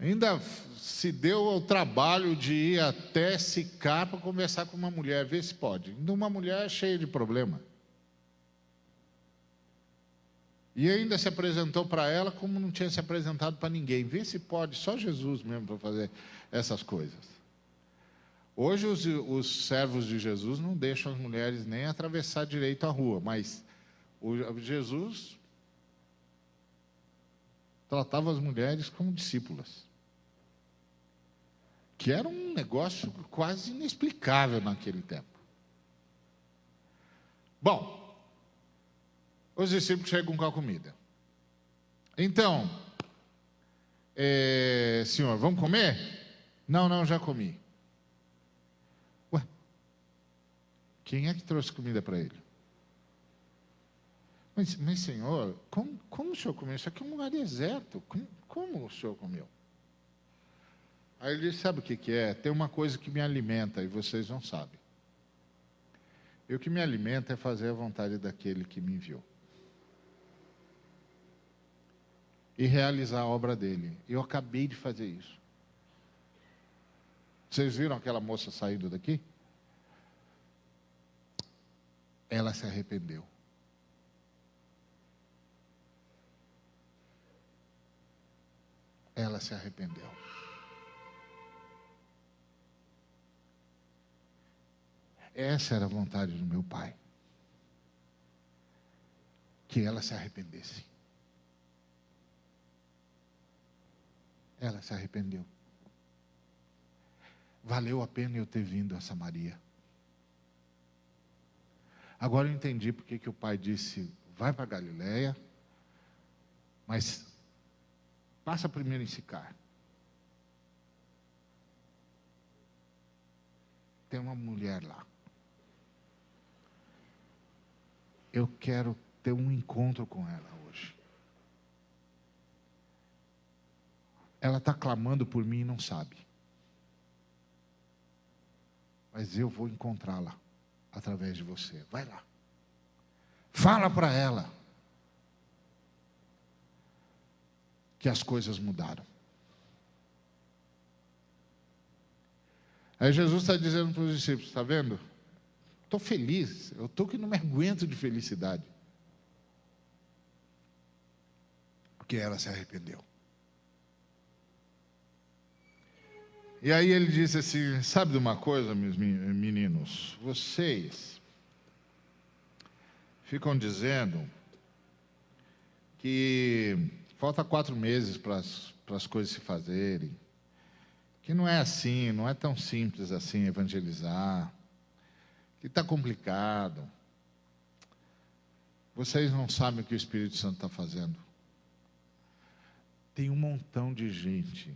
A: Ainda se deu ao trabalho de ir até Sicar para conversar com uma mulher, ver se pode. Ainda uma mulher cheia de problema. E ainda se apresentou para ela como não tinha se apresentado para ninguém. Vê se pode, só Jesus mesmo para fazer essas coisas. Hoje os servos de Jesus não deixam as mulheres nem atravessar direito a rua, mas Jesus tratava as mulheres como discípulas, que era um negócio quase inexplicável naquele tempo. Bom, os discípulos chegam com a comida. Então, senhor, vamos comer? Não, já comi. Ué, quem é que trouxe comida para ele? Mas senhor, como o senhor comeu? Isso aqui é um lugar deserto. Como o senhor comeu? Aí ele disse: sabe o que é? Tem uma coisa que me alimenta e vocês não sabem. E o que me alimenta é fazer a vontade daquele que me enviou. E realizar a obra dele. Eu acabei de fazer isso. Vocês viram aquela moça saindo daqui? Ela se arrependeu. Ela se arrependeu. Essa era a vontade do meu Pai. Que ela se arrependesse. Ela se arrependeu. Valeu a pena eu ter vindo a Samaria. Agora eu entendi porque que o Pai disse: vai para Galileia, mas passa primeiro em Sicar. tem uma mulher lá. Eu quero ter um encontro com ela hoje. Ela está clamando por mim e não sabe. Mas eu vou encontrá-la através de você. Vai lá. Fala para ela que as coisas mudaram. Aí Jesus está dizendo para os discípulos, está vendo? Estou feliz, eu estou que não me aguento de felicidade. Porque ela se arrependeu. E aí ele disse assim, sabe de uma coisa, meus meninos? Vocês ficam dizendo que falta 4 meses para as coisas se fazerem. Que não é assim, não é tão simples assim evangelizar. Que está complicado. Vocês não sabem o que o Espírito Santo está fazendo. Tem um montão de gente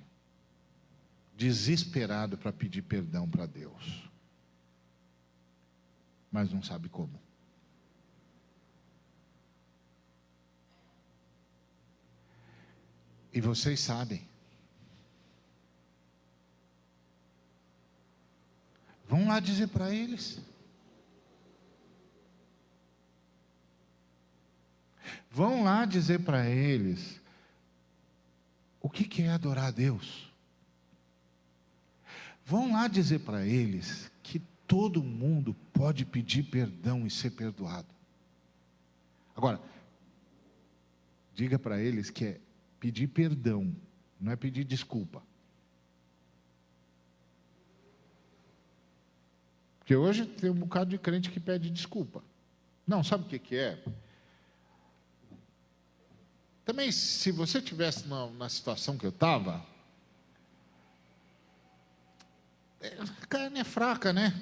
A: desesperado para pedir perdão para Deus, mas não sabe como. E vocês sabem. Vão lá dizer para eles. Vão lá dizer para eles o que é adorar a Deus. Vão lá dizer para eles que todo mundo pode pedir perdão e ser perdoado. Agora, diga para eles que é pedir perdão, não é pedir desculpa. Porque hoje tem um bocado de crente que pede desculpa. Não, sabe o que é? Também, se você estivesse na situação que eu estava, a carne é fraca, né?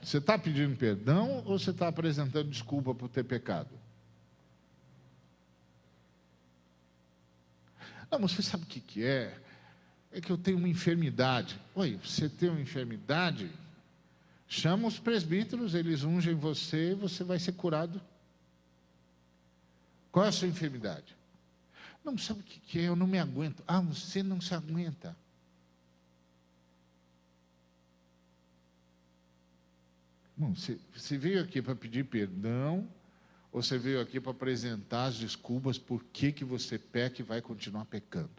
A: Você está pedindo perdão ou você está apresentando desculpa por ter pecado? Não, mas você sabe o que é? É que eu tenho uma enfermidade. Oi, você tem uma enfermidade? Chama os presbíteros, eles ungem você e você vai ser curado. Qual é a sua enfermidade? Não, sabe o que é? Eu não me aguento. Ah, você não se aguenta. Bom, você veio aqui para pedir perdão, ou você veio aqui para apresentar as desculpas por que você peca e vai continuar pecando?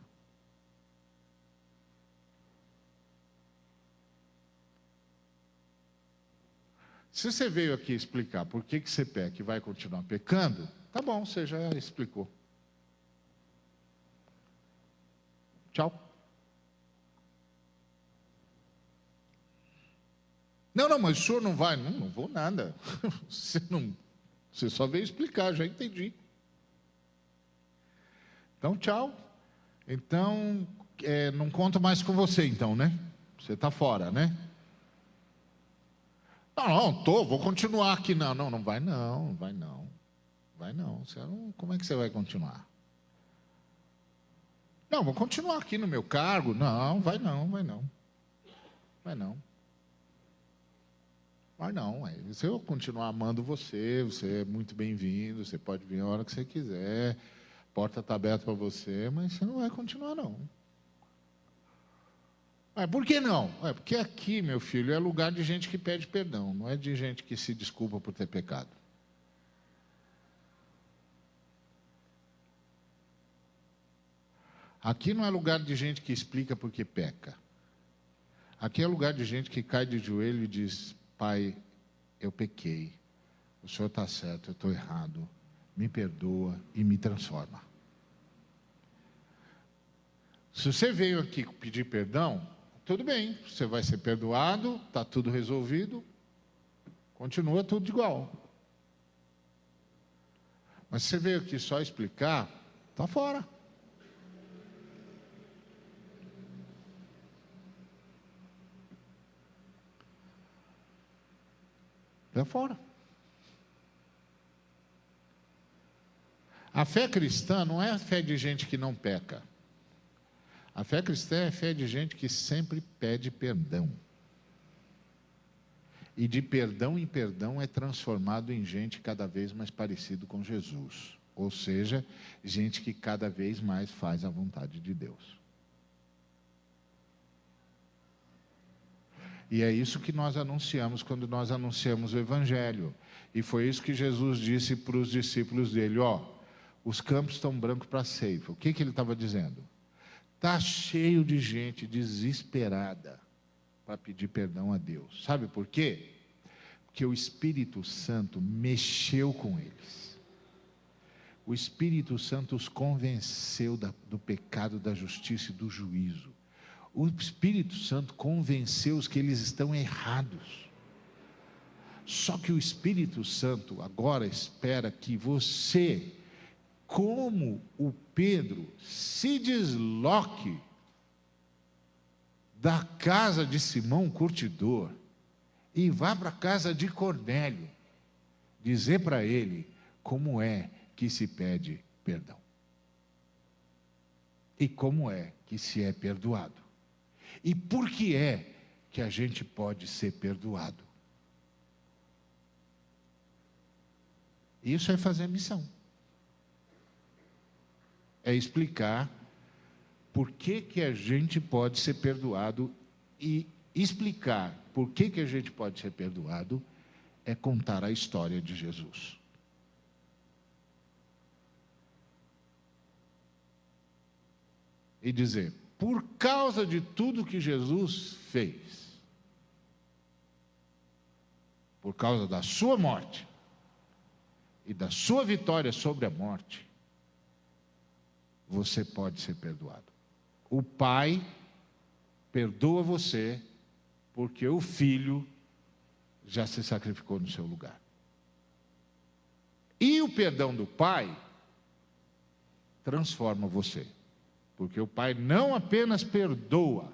A: Se você veio aqui explicar por que você peca e vai continuar pecando, tá bom, você já explicou. Tchau. Não, mas o senhor não vai. Não vou nada. Você só veio explicar, já entendi. Então, tchau. Então, não conto mais com você, então, né? Você está fora, né? Não, vou continuar aqui. Não vai não. Vai não. Como é que você vai continuar? Não, vou continuar aqui no meu cargo. Não, vai não. Vai não. Se eu continuar amando você é muito bem-vindo, você pode vir a hora que você quiser, a porta está aberta para você, mas você não vai continuar, não. Por que não? Porque aqui, meu filho, é lugar de gente que pede perdão, não é de gente que se desculpa por ter pecado. Aqui não é lugar de gente que explica por que peca. Aqui é lugar de gente que cai de joelho e diz: Pai, eu pequei, o Senhor está certo, eu estou errado, me perdoa e me transforma. Se você veio aqui pedir perdão, tudo bem, você vai ser perdoado, está tudo resolvido, continua tudo igual. Mas se você veio aqui só explicar, está fora. Está fora. A fé cristã não é a fé de gente que não peca. A fé cristã é fé de gente que sempre pede perdão. E de perdão em perdão é transformado em gente cada vez mais parecido com Jesus. Ou seja, gente que cada vez mais faz a vontade de Deus. E é isso que nós anunciamos quando nós anunciamos o Evangelho. E foi isso que Jesus disse para os discípulos dele: ó, os campos estão brancos para a ceifa. O que ele estava dizendo? Está cheio de gente desesperada para pedir perdão a Deus. Sabe por quê? Porque o Espírito Santo mexeu com eles. O Espírito Santo os convenceu do pecado, da justiça e do juízo. O Espírito Santo convenceu os que eles estão errados. Só que o Espírito Santo agora espera que você, como o Pedro, se desloque da casa de Simão Curtidor e vá para a casa de Cornélio, dizer para ele como é que se pede perdão e como é que se é perdoado. E por que é que a gente pode ser perdoado? Isso é fazer missão. É explicar por que a gente pode ser perdoado, e explicar por que a gente pode ser perdoado é contar a história de Jesus. E dizer, por causa de tudo que Jesus fez, por causa da sua morte e da sua vitória sobre a morte, você pode ser perdoado. O Pai perdoa você porque o Filho já se sacrificou no seu lugar. E o perdão do Pai transforma você. Porque o Pai não apenas perdoa,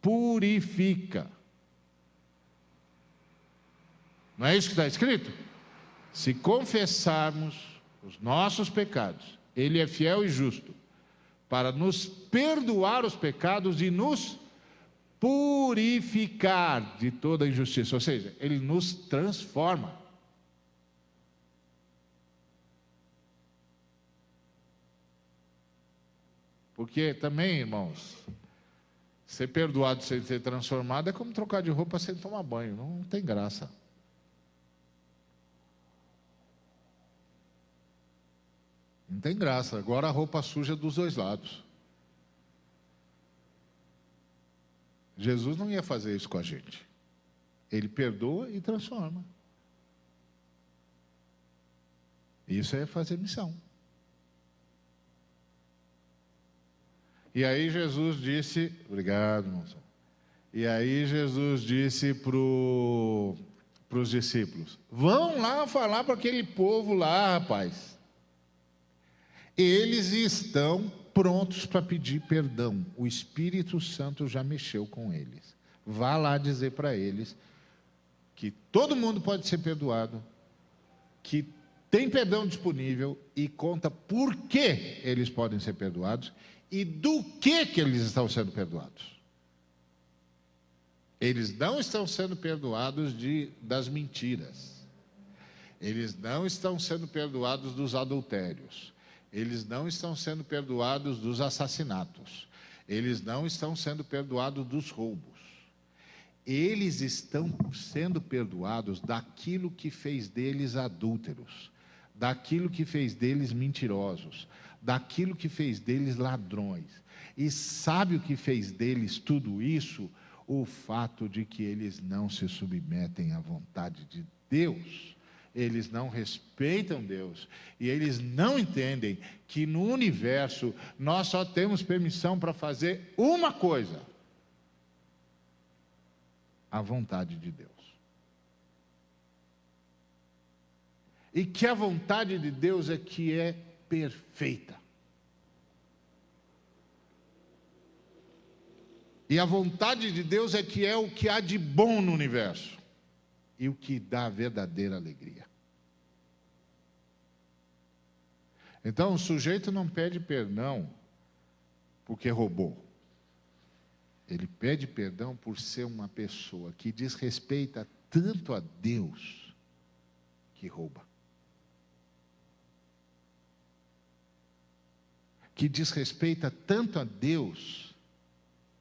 A: purifica. Não é isso que está escrito? Se confessarmos os nossos pecados, Ele é fiel e justo para nos perdoar os pecados e nos purificar de toda injustiça. Ou seja, Ele nos transforma. Porque também, irmãos, ser perdoado sem ser transformado é como trocar de roupa sem tomar banho. Não tem graça. Não tem graça. Agora a roupa suja dos dois lados. Jesus não ia fazer isso com a gente. Ele perdoa e transforma. Isso é fazer missão. E aí Jesus disse, obrigado, irmão. E aí Jesus disse para os discípulos, vão lá falar para aquele povo lá, rapaz. Eles estão prontos para pedir perdão. O Espírito Santo já mexeu com eles. Vá lá dizer para eles que todo mundo pode ser perdoado, que tem perdão disponível, e conta por que eles podem ser perdoados e do que eles estão sendo perdoados. Eles não estão sendo perdoados das mentiras. Eles não estão sendo perdoados dos adultérios. Eles não estão sendo perdoados dos assassinatos. Eles não estão sendo perdoados dos roubos. Eles estão sendo perdoados daquilo que fez deles adúlteros, daquilo que fez deles mentirosos, daquilo que fez deles ladrões. E sabe o que fez deles tudo isso? O fato de que eles não se submetem à vontade de Deus. Eles não respeitam Deus. E eles não entendem que no universo nós só temos permissão para fazer uma coisa: a vontade de Deus. E que a vontade de Deus é que é perfeita. E a vontade de Deus é que é o que há de bom no universo. E o que dá a verdadeira alegria. Então, o sujeito não pede perdão porque roubou. Ele pede perdão por ser uma pessoa que desrespeita tanto a Deus que rouba. Que desrespeita tanto a Deus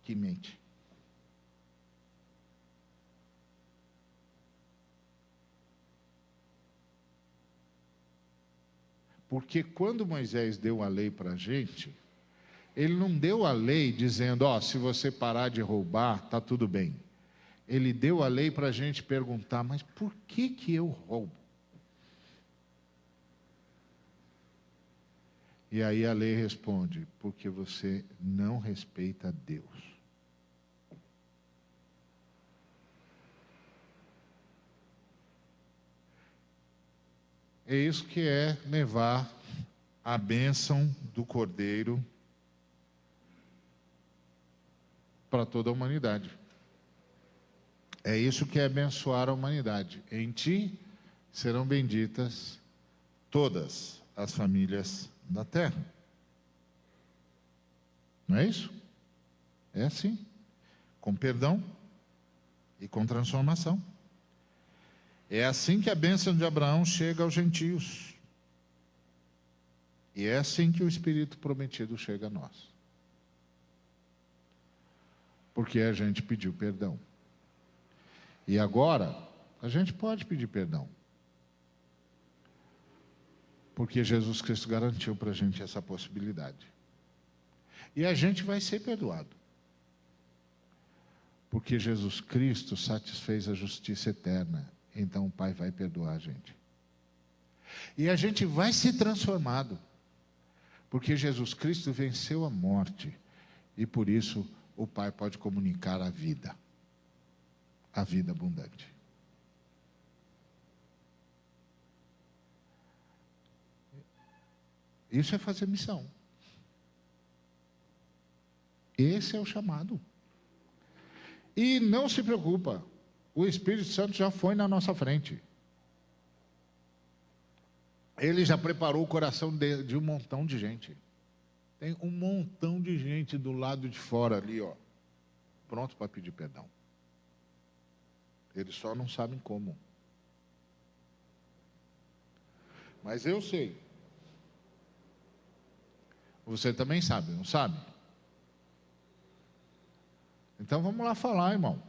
A: que mente. Porque quando Moisés deu a lei para a gente, ele não deu a lei dizendo, se você parar de roubar, está tudo bem. Ele deu a lei para a gente perguntar, mas por que eu roubo? E aí a lei responde, porque você não respeita Deus. É isso que é levar a bênção do Cordeiro para toda a humanidade. É isso que é abençoar a humanidade. Em ti serão benditas todas as famílias da terra. Não é isso? É assim. Com perdão e com transformação. É assim que a bênção de Abraão chega aos gentios. E é assim que o Espírito prometido chega a nós. Porque a gente pediu perdão. E agora, a gente pode pedir perdão. Porque Jesus Cristo garantiu para a gente essa possibilidade. E a gente vai ser perdoado. Porque Jesus Cristo satisfez a justiça eterna. Então o Pai vai perdoar a gente. E a gente vai ser transformado. Porque Jesus Cristo venceu a morte. E por isso o Pai pode comunicar a vida. A vida abundante. Isso é fazer missão. Esse é o chamado. E não se preocupa, o Espírito Santo já foi na nossa frente. Ele já preparou o coração de um montão de gente. Tem um montão de gente do lado de fora ali, pronto para pedir perdão. Eles só não sabem como. Mas eu sei. Você também sabe, não sabe? Então vamos lá falar, irmão.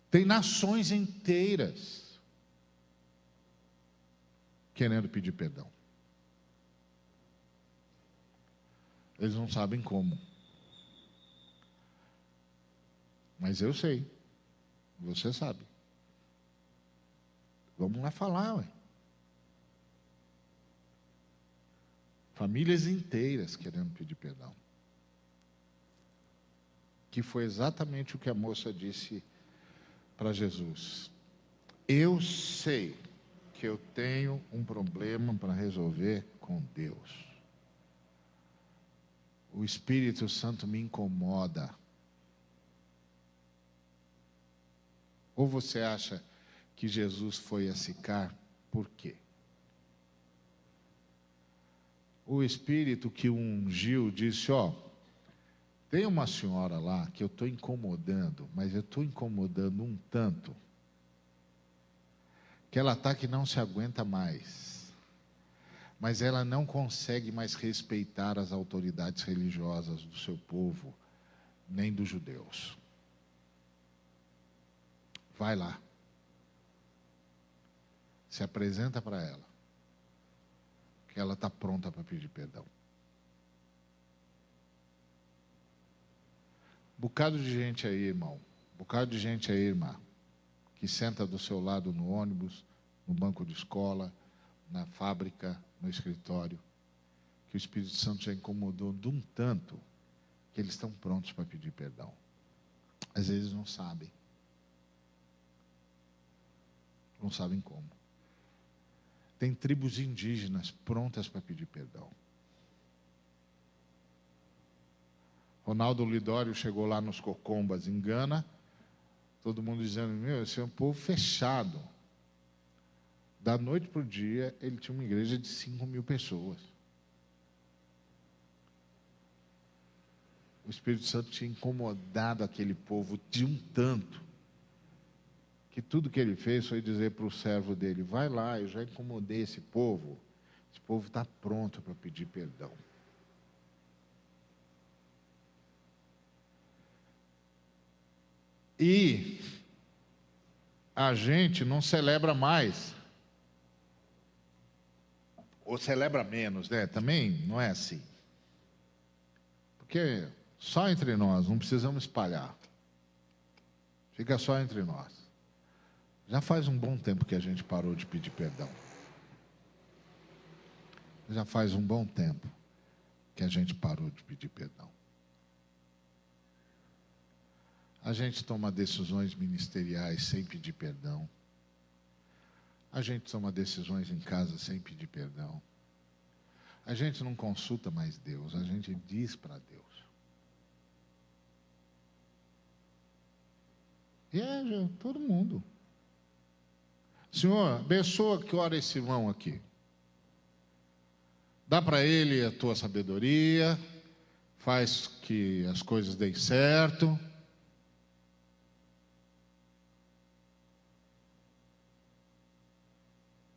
A: Tem nações inteiras querendo pedir perdão. Eles não sabem como. Mas eu sei. Você sabe. Vamos lá falar, ué. Famílias inteiras querendo pedir perdão. Que foi exatamente o que a moça disse para Jesus. Eu sei que eu tenho um problema para resolver com Deus. O Espírito Santo me incomoda. Ou você acha que Jesus foi a Sicar? Por quê? O Espírito que o ungiu disse, tem uma senhora lá que eu estou incomodando, mas eu estou incomodando um tanto, que ela está que não se aguenta mais, mas ela não consegue mais respeitar as autoridades religiosas do seu povo, nem dos judeus. Vai lá. Se apresenta para ela, que ela está pronta para pedir perdão. Bocado de gente aí, irmão. Bocado de gente aí, irmã, que senta do seu lado no ônibus, no banco de escola, na fábrica, no escritório, que o Espírito Santo já incomodou de um tanto que eles estão prontos para pedir perdão. Às vezes não sabem. Não sabem como. Tem tribos indígenas prontas para pedir perdão. Ronaldo Lidório chegou lá nos Cocombas, em Gana, todo mundo dizendo, esse é um povo fechado. Da noite para o dia, ele tinha uma igreja de 5.000 pessoas. Espírito Santo tinha incomodado aquele povo de um tanto, que tudo que ele fez foi dizer para o servo dele: vai lá, eu já incomodei esse povo está pronto para pedir perdão. E a gente não celebra mais, ou celebra menos, né? Também não é assim. Porque só entre nós, não precisamos espalhar. Fica só entre nós. Já faz um bom tempo que a gente parou de pedir perdão. Já faz um bom tempo que a gente parou de pedir perdão. A gente toma decisões ministeriais sem pedir perdão. A gente toma decisões em casa sem pedir perdão. A gente não consulta mais Deus, a gente diz para Deus. E todo mundo. Senhor, abençoa que ora esse irmão aqui. Dá para ele a tua sabedoria, faz que as coisas deem certo.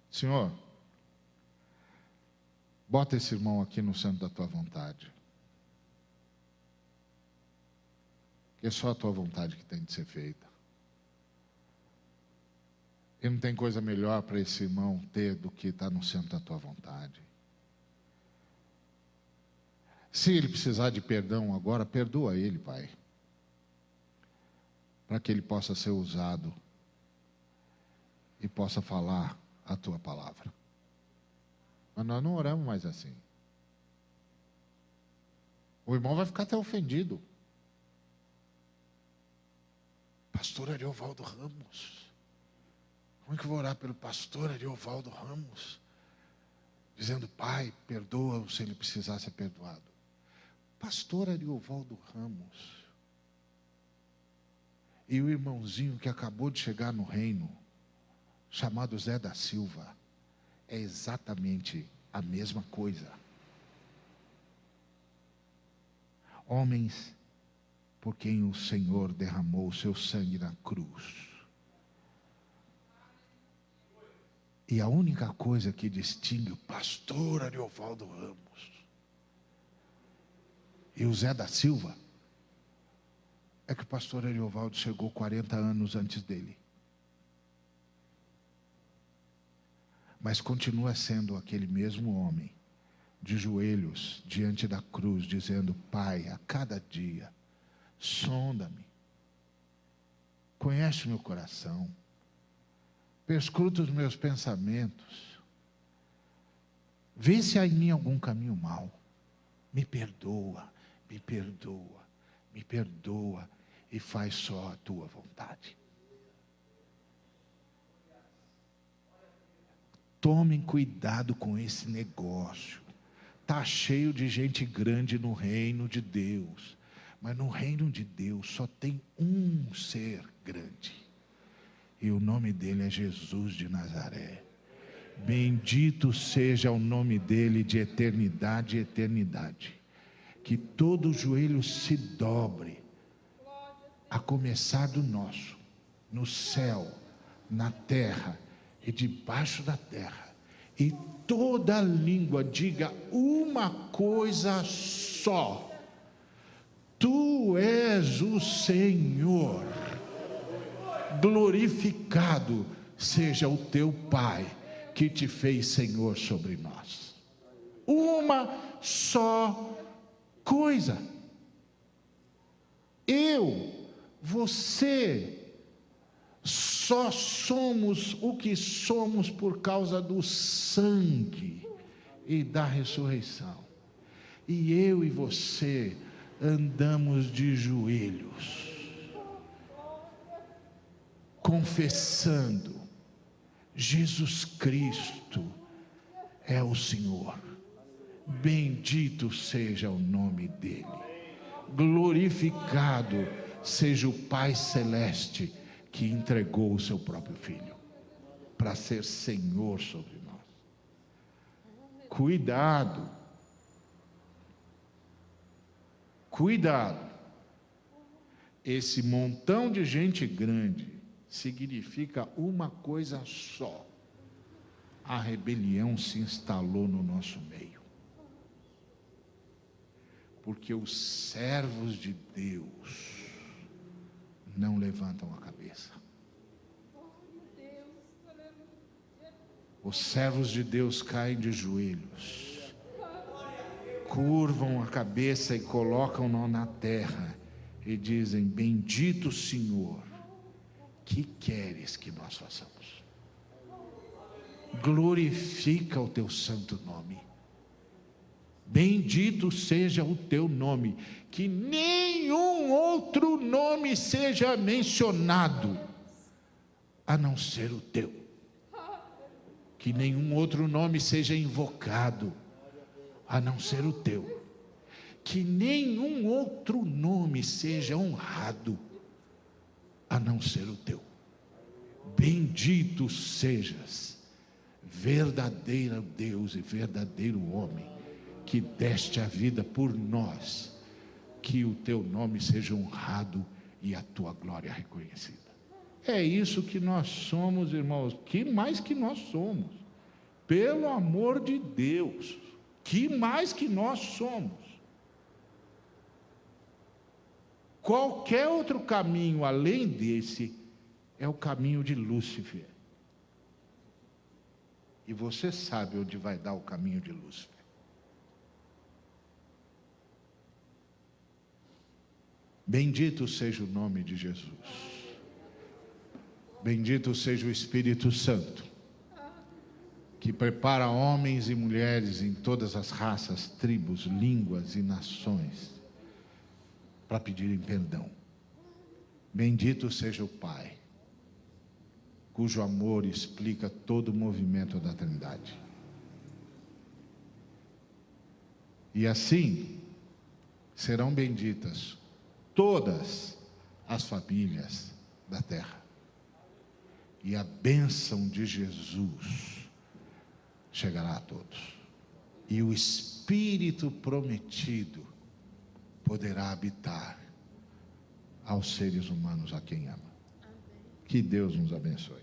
A: Senhor, bota esse irmão aqui no centro da tua vontade. Que é só a tua vontade que tem de ser feita. E não tem coisa melhor para esse irmão ter do que estar no centro da tua vontade. Se ele precisar de perdão agora, perdoa ele, Pai. Para que ele possa ser usado e possa falar a tua palavra. Mas nós não oramos mais assim. O irmão vai ficar até ofendido. Pastor Ariovaldo Ramos. Como é que eu vou orar pelo pastor Ariovaldo Ramos? Dizendo: Pai, perdoa-o se ele precisar ser perdoado. Pastor Ariovaldo Ramos. E o irmãozinho que acabou de chegar no reino, chamado Zé da Silva, é exatamente a mesma coisa. Homens por quem o Senhor derramou o seu sangue na cruz. E a única coisa que distingue o pastor Ariovaldo Ramos e o Zé da Silva é que o pastor Ariovaldo chegou 40 anos antes dele. Mas continua sendo aquele mesmo homem, de joelhos diante da cruz, dizendo: Pai, a cada dia, sonda-me, conhece meu coração, perscruta os meus pensamentos, vê se há em mim algum caminho mau, me perdoa, me perdoa, me perdoa, e faz só a tua vontade. Tomem cuidado com esse negócio. Está cheio de gente grande no reino de Deus. Mas no reino de Deus só tem um ser grande. E o nome dele é Jesus de Nazaré. Bendito seja o nome dele de eternidade e eternidade. Que todo joelho se dobre, a começar do nosso, no céu, na terra e debaixo da terra, e toda língua diga uma coisa só: Tu és o Senhor. Glorificado seja o teu Pai, que te fez Senhor sobre nós. Uma só coisa. Você, só somos o que somos por causa do sangue e da ressurreição. E eu e você andamos de joelhos, confessando: Jesus Cristo é o Senhor. Bendito seja o nome dele. Glorificado seja o Pai Celeste, que entregou o seu próprio Filho para ser Senhor sobre nós. Cuidado Cuidado. Esse montão de gente grande significa uma coisa só: a rebelião se instalou no nosso meio. Porque os servos de Deus não levantam a cabeça. Os servos de Deus caem de joelhos, curvam a cabeça e colocam-no na terra e dizem: bendito Senhor, que queres que nós façamos? Glorifica o teu santo nome. Bendito seja o teu nome, que nenhum outro nome seja mencionado a não ser o teu, que nenhum outro nome seja invocado a não ser o teu, que nenhum outro nome seja honrado a não ser o teu. Bendito sejas, verdadeiro Deus e verdadeiro homem, que deste a vida por nós, que o teu nome seja honrado e a tua glória reconhecida. É isso que nós somos, irmãos. Que mais que nós somos? Pelo amor de Deus, que mais que nós somos? Qualquer outro caminho além desse é o caminho de Lúcifer. E você sabe onde vai dar o caminho de Lúcifer. Bendito seja o nome de Jesus. Bendito seja o Espírito Santo, que prepara homens e mulheres em todas as raças, tribos, línguas e nações para pedirem perdão. Bendito seja o Pai, cujo amor explica todo o movimento da Trindade. E assim serão benditas todas as famílias da terra. E a bênção de Jesus chegará a todos. E o Espírito prometido poderá habitar aos seres humanos a quem ama. Que Deus nos abençoe.